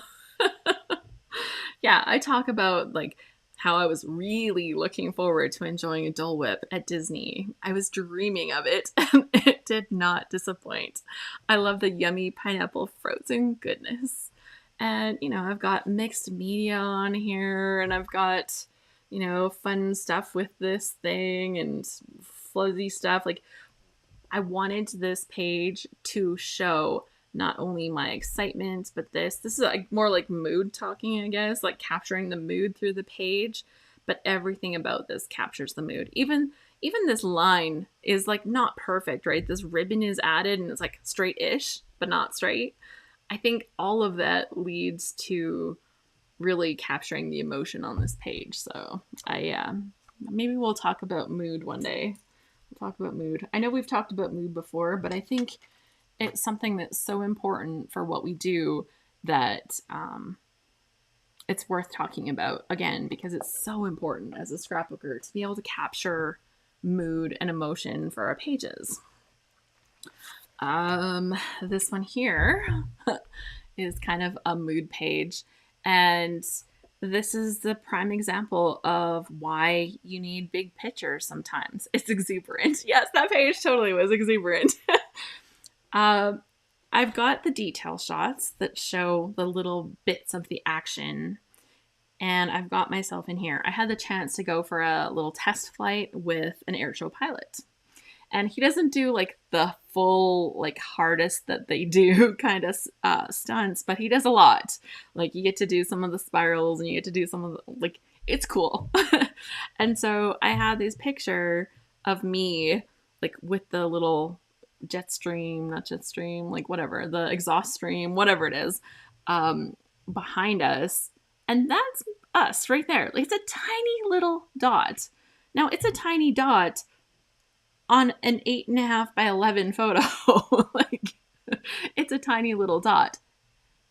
Speaker 1: yeah, I talk about like how I was really looking forward to enjoying a Dole Whip at Disney. I was dreaming of it, and it did not disappoint. I love the yummy pineapple frozen goodness. And, you know, I've got mixed media on here, and I've got, you know, fun stuff with this thing and fuzzy stuff. Like, I wanted this page to show not only my excitement, but this is like more like mood talking, I guess, like capturing the mood through the page. But everything about this captures the mood. Even this line is like not perfect, right? This ribbon is added and it's like straight-ish, but not straight. I think all of that leads to really capturing the emotion on this page. So maybe we'll talk about mood one day. We'll talk about mood. I know we've talked about mood before, but I think it's something that's so important for what we do that it's worth talking about again, because it's so important as a scrapbooker to be able to capture mood and emotion for our pages. This one here is kind of a mood page, and this is the prime example of why you need big pictures sometimes. It's exuberant. Yes, that page totally was exuberant. I've got the detail shots that show the little bits of the action, and I've got myself in here. I had the chance to go for a little test flight with an airshow pilot. And he doesn't do like the full, like hardest that they do kind of stunts, but he does a lot. Like you get to do some of the spirals and you get to do some of the, like, it's cool. And so I had this picture of me like with the little jet stream, not jet stream, like whatever, the exhaust stream, whatever it is, behind us. And that's us right there. Like, it's a tiny little dot. Now it's a tiny dot on an 8.5 by 11 photo. Like, it's a tiny little dot.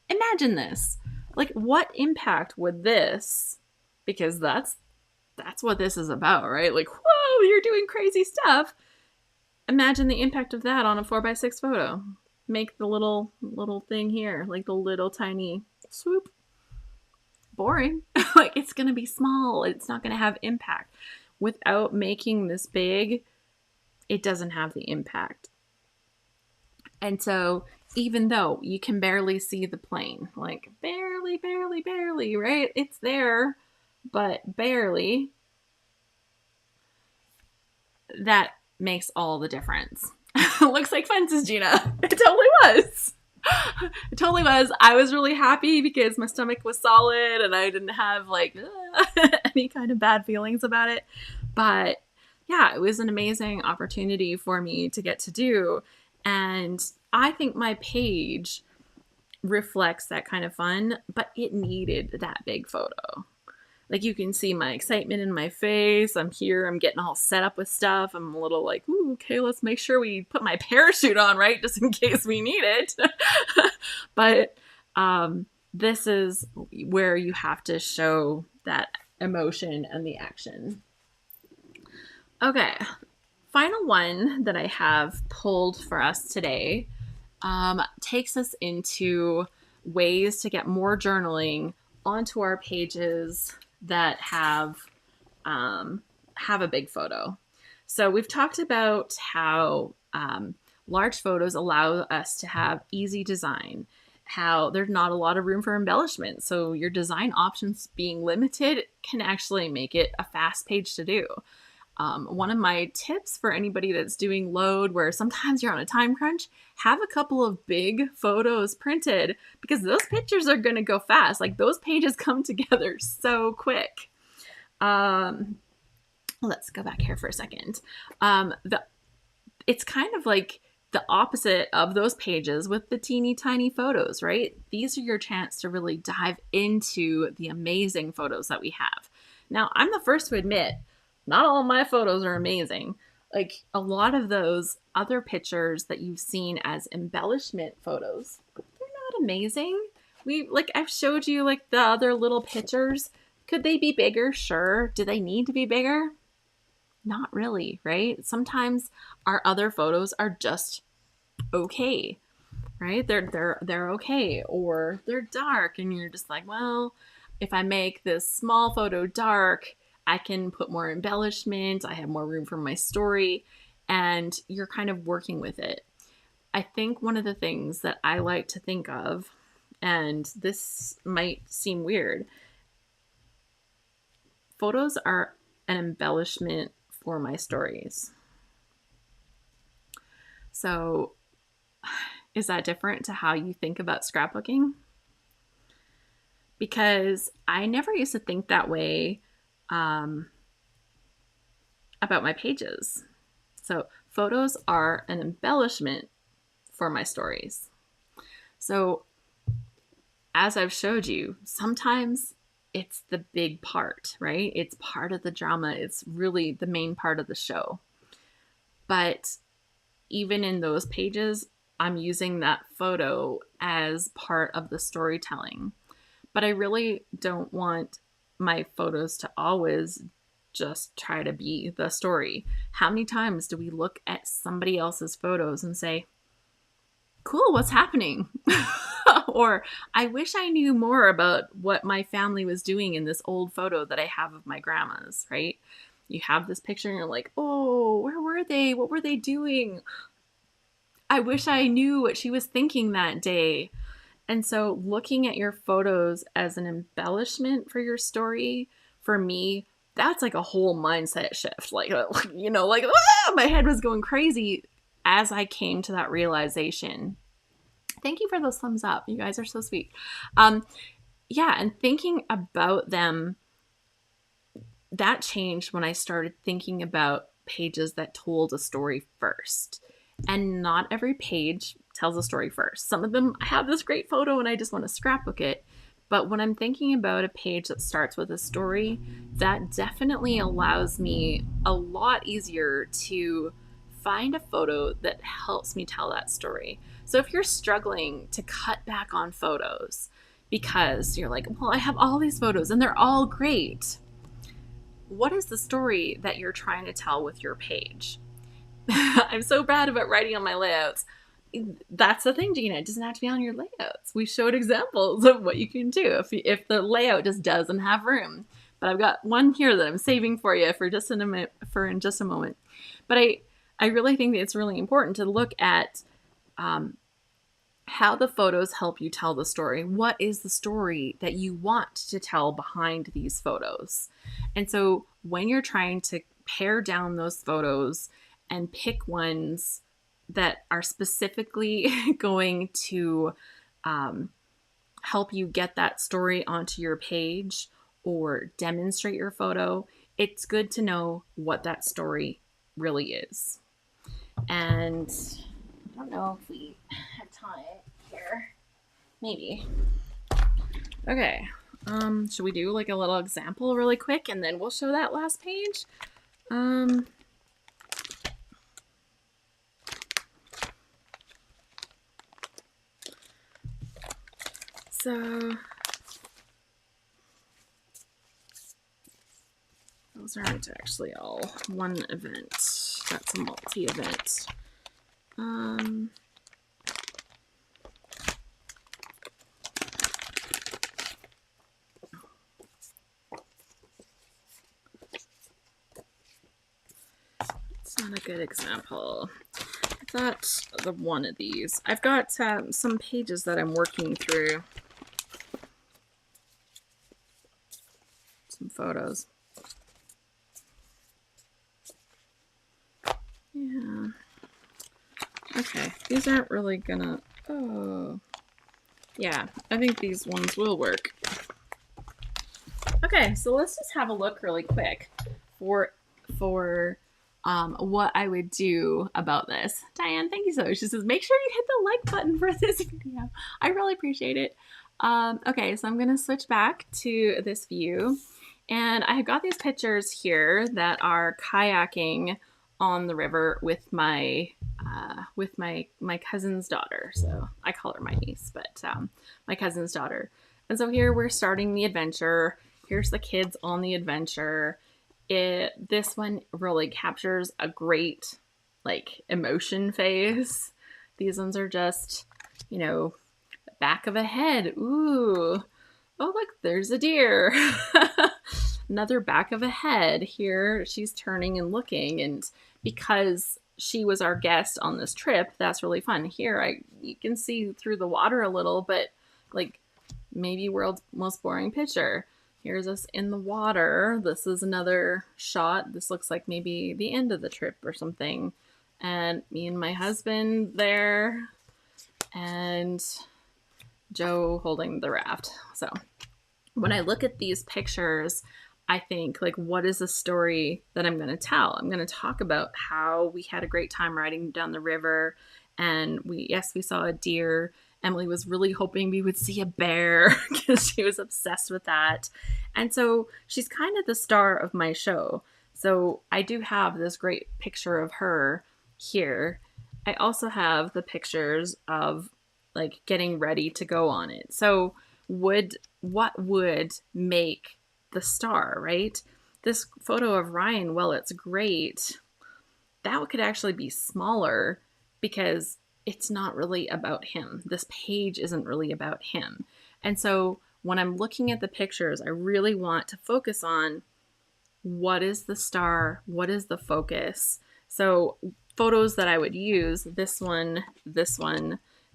Speaker 1: Imagine this. Like, what impact would this, because that's what this is about, right? Like, whoa, you're doing crazy stuff. Imagine the impact of that on a 4x6 photo. Make the little thing here, like the little tiny swoop. Boring. Like, it's going to be small. It's not going to have impact. Without making this big, it doesn't have the impact. And so even though you can barely see the plane, like barely, right? It's there, but barely. That makes all the difference. Looks like fences, Gina. It totally was. It totally was. I was really happy because my stomach was solid and I didn't have like any kind of bad feelings about it. But yeah, it was an amazing opportunity for me to get to do. And I think my page reflects that kind of fun, but it needed that big photo. Like, you can see my excitement in my face. I'm here. I'm getting all set up with stuff. I'm a little like, ooh, okay, let's make sure we put my parachute on, right? Just in case we need it. But this is where you have to show that emotion and the action. Okay, final one that I have pulled for us today takes us into ways to get more journaling onto our pages that have a big photo. So we've talked about how large photos allow us to have easy design, how there's not a lot of room for embellishment. So your design options being limited can actually make it a fast page to do. One of my tips for anybody that's doing load where sometimes you're on a time crunch, have a couple of big photos printed because those pictures are going to go fast. Like, those pages come together so quick. Let's go back here for a second. It's kind of like the opposite of those pages with the teeny tiny photos, right? These are your chance to really dive into the amazing photos that we have. Now, I'm the first to admit, not all my photos are amazing. Like a lot of those other pictures that you've seen as embellishment photos, they're not amazing. I've showed you like the other little pictures. Could they be bigger? Sure. Do they need to be bigger? Not really, right? Sometimes our other photos are just okay, right? They're okay, or they're dark and you're just like, well, if I make this small photo dark, I can put more embellishment, I have more room for my story, and you're kind of working with it. I think one of the things that I like to think of, and this might seem weird, photos are an embellishment for my stories. So is that different to how you think about scrapbooking? Because I never used to think that way about my pages. So photos are an embellishment for my stories. So as I've showed you, sometimes it's the big part, right? It's part of the drama. It's really the main part of the show. But even in those pages, I'm using that photo as part of the storytelling. But I really don't want my photos to always just try to be the story. How many times do we look at somebody else's photos and say, cool, what's happening? Or I wish I knew more about what my family was doing in this old photo that I have of my grandma's, right? You have this picture and you're like, oh, where were they? What were they doing? I wish I knew what she was thinking that day. And so looking at your photos as an embellishment for your story, for me, that's like a whole mindset shift. Like, my head was going crazy as I came to that realization. Thank you for those thumbs up. You guys are so sweet. And thinking about them, that changed when I started thinking about pages that told a story first. And not every page tells a story first. Some of them, I have this great photo and I just want to scrapbook it. But when I'm thinking about a page that starts with a story, that definitely allows me a lot easier to find a photo that helps me tell that story. So if you're struggling to cut back on photos because you're like, well, I have all these photos and they're all great, what is the story that you're trying to tell with your page? I'm so bad about writing on my layouts. That's the thing, Gina. It doesn't have to be on your layouts. We showed examples of what you can do if the layout just doesn't have room. But I've got one here that I'm saving for you for just in a moment. But I really think that it's really important to look at how the photos help you tell the story. What is the story that you want to tell behind these photos? And so when you're trying to pare down those photos and pick ones that are specifically going to help you get that story onto your page or demonstrate your photo, it's good to know what that story really is. And I don't know if we have time here. Maybe. Okay. Should we do like a little example really quick and then we'll show that last page? So those aren't actually all one event. That's a multi-event. It's not a good example. I thought of one of these. I've got some pages that I'm working through. Some photos. Yeah. Okay, these aren't really gonna... Oh. Yeah, I think these ones will work. Okay, so let's just have a look really quick for for what I would do about this. Diane, thank you so much. She says, make sure you hit the like button for this video. I really appreciate it. Okay, so I'm gonna switch back to this view, and I got these pictures here that are kayaking on the river with my my cousin's daughter. So I call her my niece, but my cousin's daughter. And so here we're starting the adventure. Here's the kids on the adventure. This one really captures a great like emotion phase. These ones are just, you know, back of a head. Ooh. Oh, look, there's a deer. Another back of a head. Here she's turning and looking, and because she was our guest on this trip, that's really fun. Here you can see through the water a little, but like maybe world's most boring picture. Here's us in the water. This is another shot. This looks like maybe the end of the trip or something. And me and my husband there, and Joe holding the raft. So when I look at these pictures, I think, like, what is the story that I'm going to tell? I'm going to talk about how we had a great time riding down the river, and we saw a deer. Emily was really hoping we would see a bear because she was obsessed with that. And so she's kind of the star of my show. So I do have this great picture of her here. I also have the pictures of like getting ready to go on it. So what would make the star, right? This photo of Ryan, well, it's great. That could actually be smaller because it's not really about him. This page isn't really about him. And so when I'm looking at the pictures, I really want to focus on what is the star, what is the focus. So photos that I would use, this one,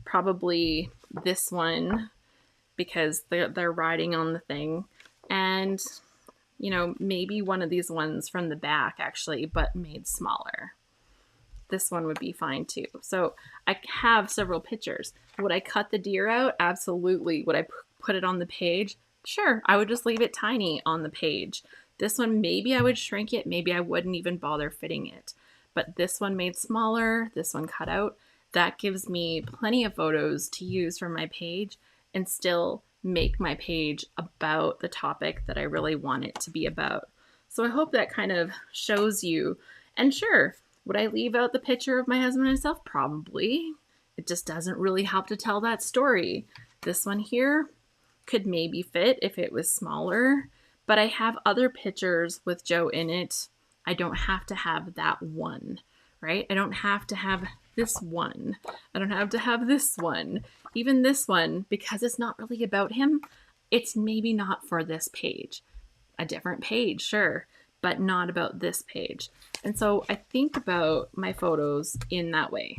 Speaker 1: probably this one, because they're riding on the thing. And, you know, maybe one of these ones from the back actually, but made smaller. This one would be fine too. So I have several pictures. Would I cut the deer out? Absolutely. Would I put it on the page? Sure. I would just leave it tiny on the page. This one, maybe I would shrink it. Maybe I wouldn't even bother fitting it. But this one made smaller, this one cut out. That gives me plenty of photos to use for my page and still make my page about the topic that I really want it to be about. So I hope that kind of shows you. And sure, would I leave out the picture of my husband and myself? Probably. It just doesn't really help to tell that story. This one here could maybe fit if it was smaller, but I have other pictures with Joe in it. I don't have to have that one, right? I don't have to have this one. I don't have to have this one. Even this one, because it's not really about him, it's maybe not for this page. A different page, sure, but not about this page. And so I think about my photos in that way.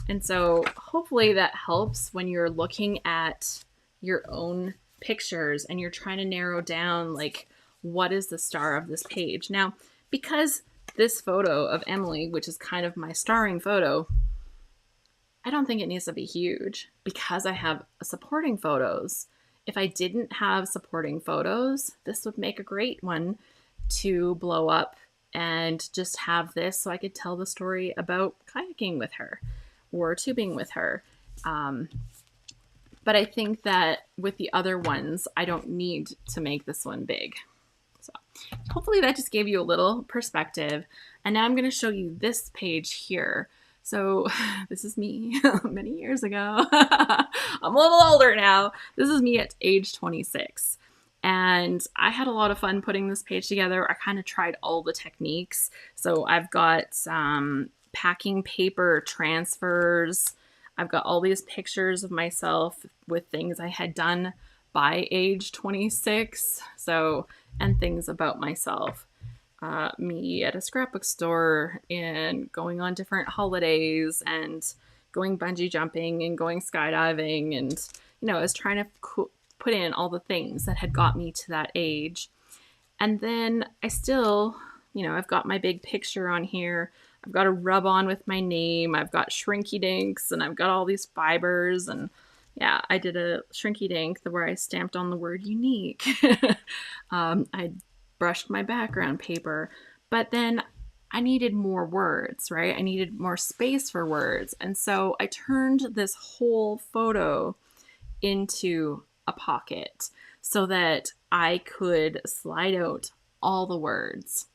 Speaker 1: And so hopefully that helps when you're looking at your own pictures and you're trying to narrow down, like, what is the star of this page? Now, because this photo of Emily, which is kind of my starring photo, I don't think it needs to be huge because I have supporting photos. If I didn't have supporting photos, this would make a great one to blow up and just have this so I could tell the story about kayaking with her or tubing with her. But I think that with the other ones, I don't need to make this one big. So hopefully that just gave you a little perspective. And now I'm going to show you this page here. So this is me many years ago. I'm a little older now. This is me at age 26. And I had a lot of fun putting this page together. I kind of tried all the techniques. So I've got some packing paper transfers. I've got all these pictures of myself with things I had done by age 26. So, and things about myself. Me at a scrapbook store and going on different holidays and going bungee jumping and going skydiving. And, you know, I was trying to put in all the things that had got me to that age. And then I still, you know, I've got my big picture on here. I've got a rub on with my name. I've got shrinky dinks and I've got all these fibers and, Yeah, I did a shrinky dink where I stamped on the word unique. I brushed my background paper, but then I needed more words, right? I needed more space for words. And so I turned this whole photo into a pocket so that I could slide out all the words.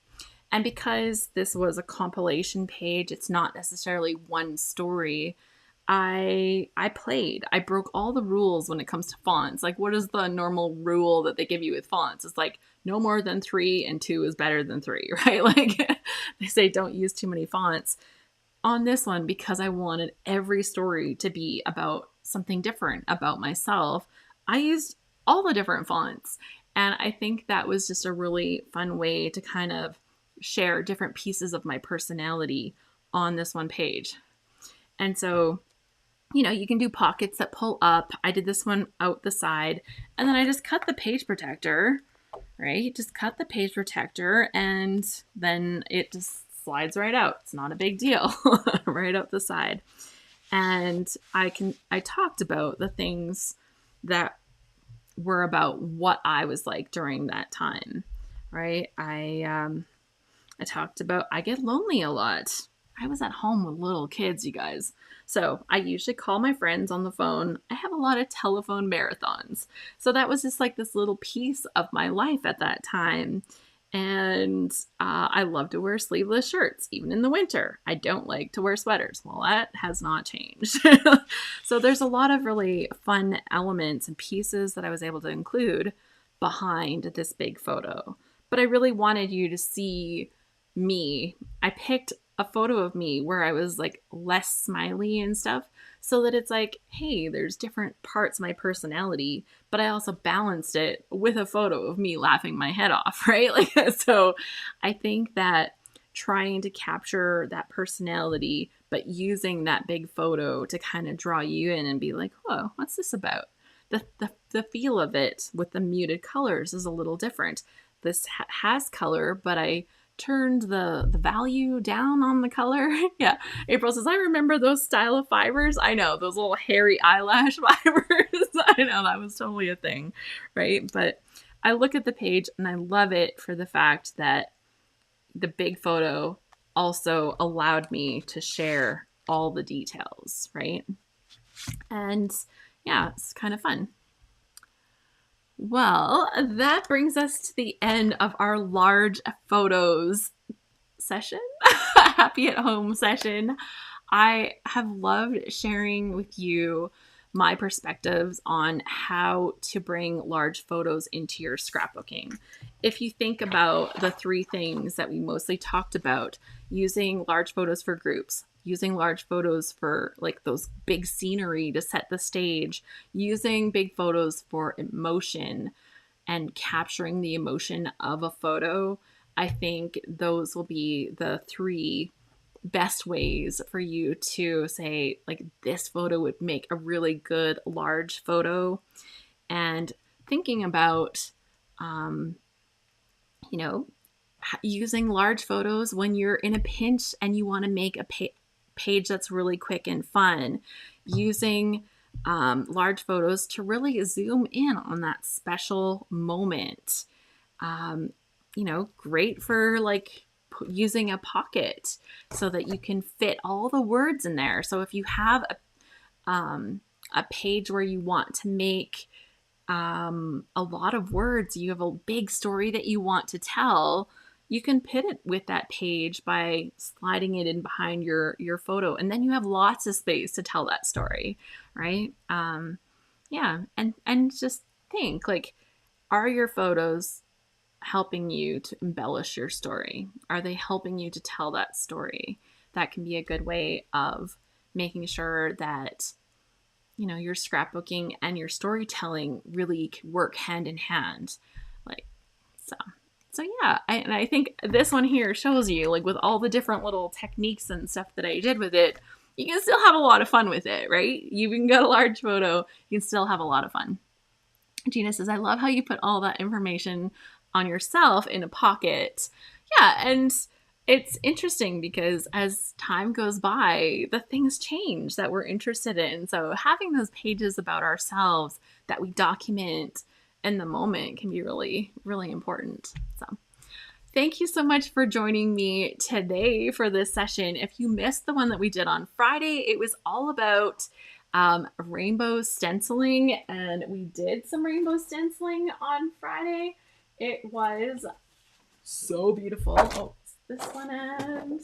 Speaker 1: And because this was a compilation page, it's not necessarily one story. I played. I broke all the rules when it comes to fonts. Like, what is the normal rule that they give you with fonts? It's like no more than 3 and 2 is better than 3, right? Like they say don't use too many fonts. On this one, because I wanted every story to be about something different about myself, I used all the different fonts. And I think that was just a really fun way to kind of share different pieces of my personality on this one page. And so, you can do pockets that pull up. I did this one out the side, and then I just cut the page protector, right? Just cut the page protector, and then it just slides right out. It's not a big deal. Right out the side. And I talked about the things that were about what I was like during that time, right? I talked about I get lonely a lot. I was at home with little kids, you guys. So I usually call my friends on the phone. I have a lot of telephone marathons. So that was just like this little piece of my life at that time. And I love to wear sleeveless shirts, even in the winter. I don't like to wear sweaters. Well, that has not changed. So there's a lot of really fun elements and pieces that I was able to include behind this big photo. But I really wanted you to see me. I picked a photo of me where I was like less smiley and stuff, so that it's like, hey, there's different parts of my personality, but I also balanced it with a photo of me laughing my head off, right? Like, so I think that trying to capture that personality, but using that big photo to kind of draw you in and be like, whoa, what's this about? The feel of it with the muted colors is a little different. This has color, but I turned the value down on the color. Yeah. April says, I remember those style of fibers. I know, those little hairy eyelash fibers. I know that was totally a thing, right? But I look at the page and I love it for the fact that the big photo also allowed me to share all the details, right? And yeah, it's kind of fun. Well, that brings us to the end of our large photos session, happy at home session. I have loved sharing with you my perspectives on how to bring large photos into your scrapbooking. If you think about the 3 things that we mostly talked about, using large photos for groups, using large photos for like those big scenery to set the stage, using big photos for emotion and capturing the emotion of a photo, I think those will be the 3 best ways for you to say, like, this photo would make a really good large photo. And thinking about, using large photos when you're in a pinch and you want to make a page that's really quick and fun, using large photos to really zoom in on that special moment. Great for like using a pocket so that you can fit all the words in there. So if you have a page where you want to make a lot of words, you have a big story that you want to tell, you can put it with that page by sliding it in behind your photo, and then you have lots of space to tell that story, right? Yeah, and just think, like, are your photos helping you to embellish your story? Are they helping you to tell that story? That can be a good way of making sure that your scrapbooking and your storytelling really work hand in hand. Like, so yeah, I think this one here shows you, like, with all the different little techniques and stuff that I did with it, you can still have a lot of fun with it, right? You even got a large photo, you can still have a lot of fun. Gina says, I love how you put all that information on yourself in a pocket. Yeah, and It's interesting because as time goes by, the things change that we're interested in. So having those pages about ourselves that we document in the moment can be really, really important. So thank you so much for joining me today for this session. If you missed the one that we did on Friday, it was all about rainbow stenciling, and we did some rainbow stenciling on Friday. It was so beautiful. Oh, this one and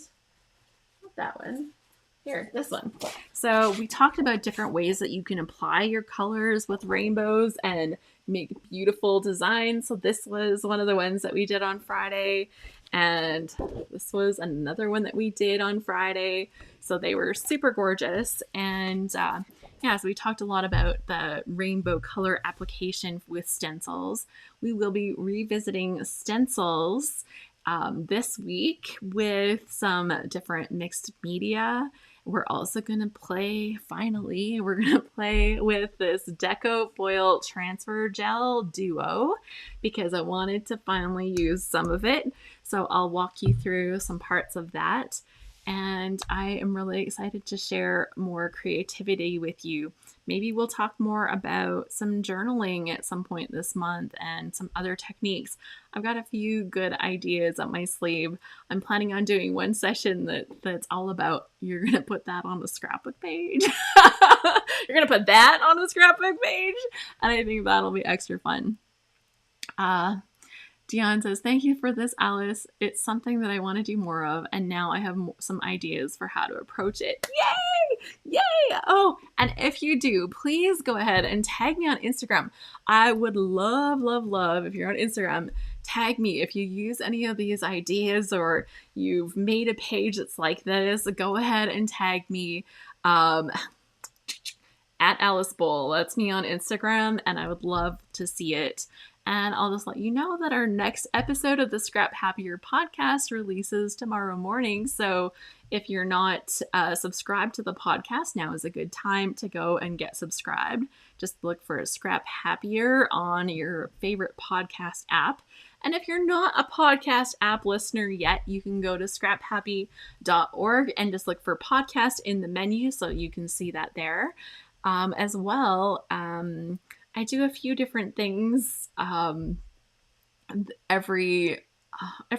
Speaker 1: not that one. Here, this one. So we talked about different ways that you can apply your colors with rainbows and make beautiful designs. So this was one of the ones that we did on Friday. And this was another one that we did on Friday. So they were super gorgeous. And yeah, so we talked a lot about the rainbow color application with stencils. We will be revisiting stencils this week with some different mixed media. We're also going to play, finally, we're going to play with this Deco Foil Transfer Gel Duo because I wanted to finally use some of it. So I'll walk you through some parts of that. And I am really excited to share more creativity with you. Maybe we'll talk more about some journaling at some point this month and some other techniques. I've got a few good ideas up my sleeve. I'm planning on doing one session that's all about, you're going to put that on the scrapbook page. You're going to put that on the scrapbook page. And I think that'll be extra fun. Dion says, thank you for this, Alice. It's something that I want to do more of, and now I have some ideas for how to approach it. Yay! Yay! Oh, and if you do, please go ahead and tag me on Instagram. I would love, love, love if you're on Instagram, tag me. If you use any of these ideas or you've made a page that's like this, go ahead and tag me. At Alice Bowl. That's me on Instagram, and I would love to see it. And I'll just let you know that our next episode of the Scrap Happier podcast releases tomorrow morning. So if you're not subscribed to the podcast, now is a good time to go and get subscribed. Just look for Scrap Happier on your favorite podcast app. And if you're not a podcast app listener yet, you can go to scraphappy.org and just look for podcast in the menu so you can see that there. As well, I do a few different things. Every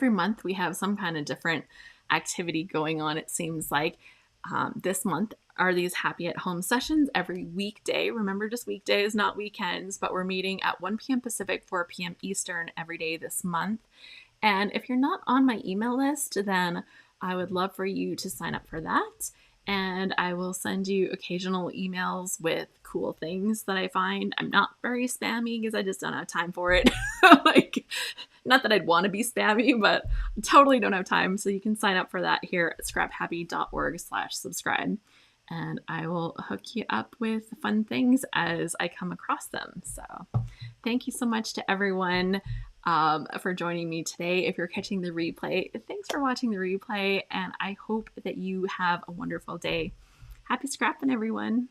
Speaker 1: month we have some kind of different activity going on. It seems like this month are these happy at home sessions every weekday. Remember, just weekdays, not weekends, but we're meeting at 1 p.m. Pacific, 4 p.m. Eastern every day this month. And if you're not on my email list, then I would love for you to sign up for that. And I will send you occasional emails with cool things that I find. I'm not very spammy because I just don't have time for it. Like, not that I'd want to be spammy, but I totally don't have time. So you can sign up for that here at scraphappy.org/subscribe. And I will hook you up with fun things as I come across them. So thank you so much to everyone for joining me today. If you're catching the replay, thanks for watching the replay, and I hope that you have a wonderful day. Happy scrapping, everyone.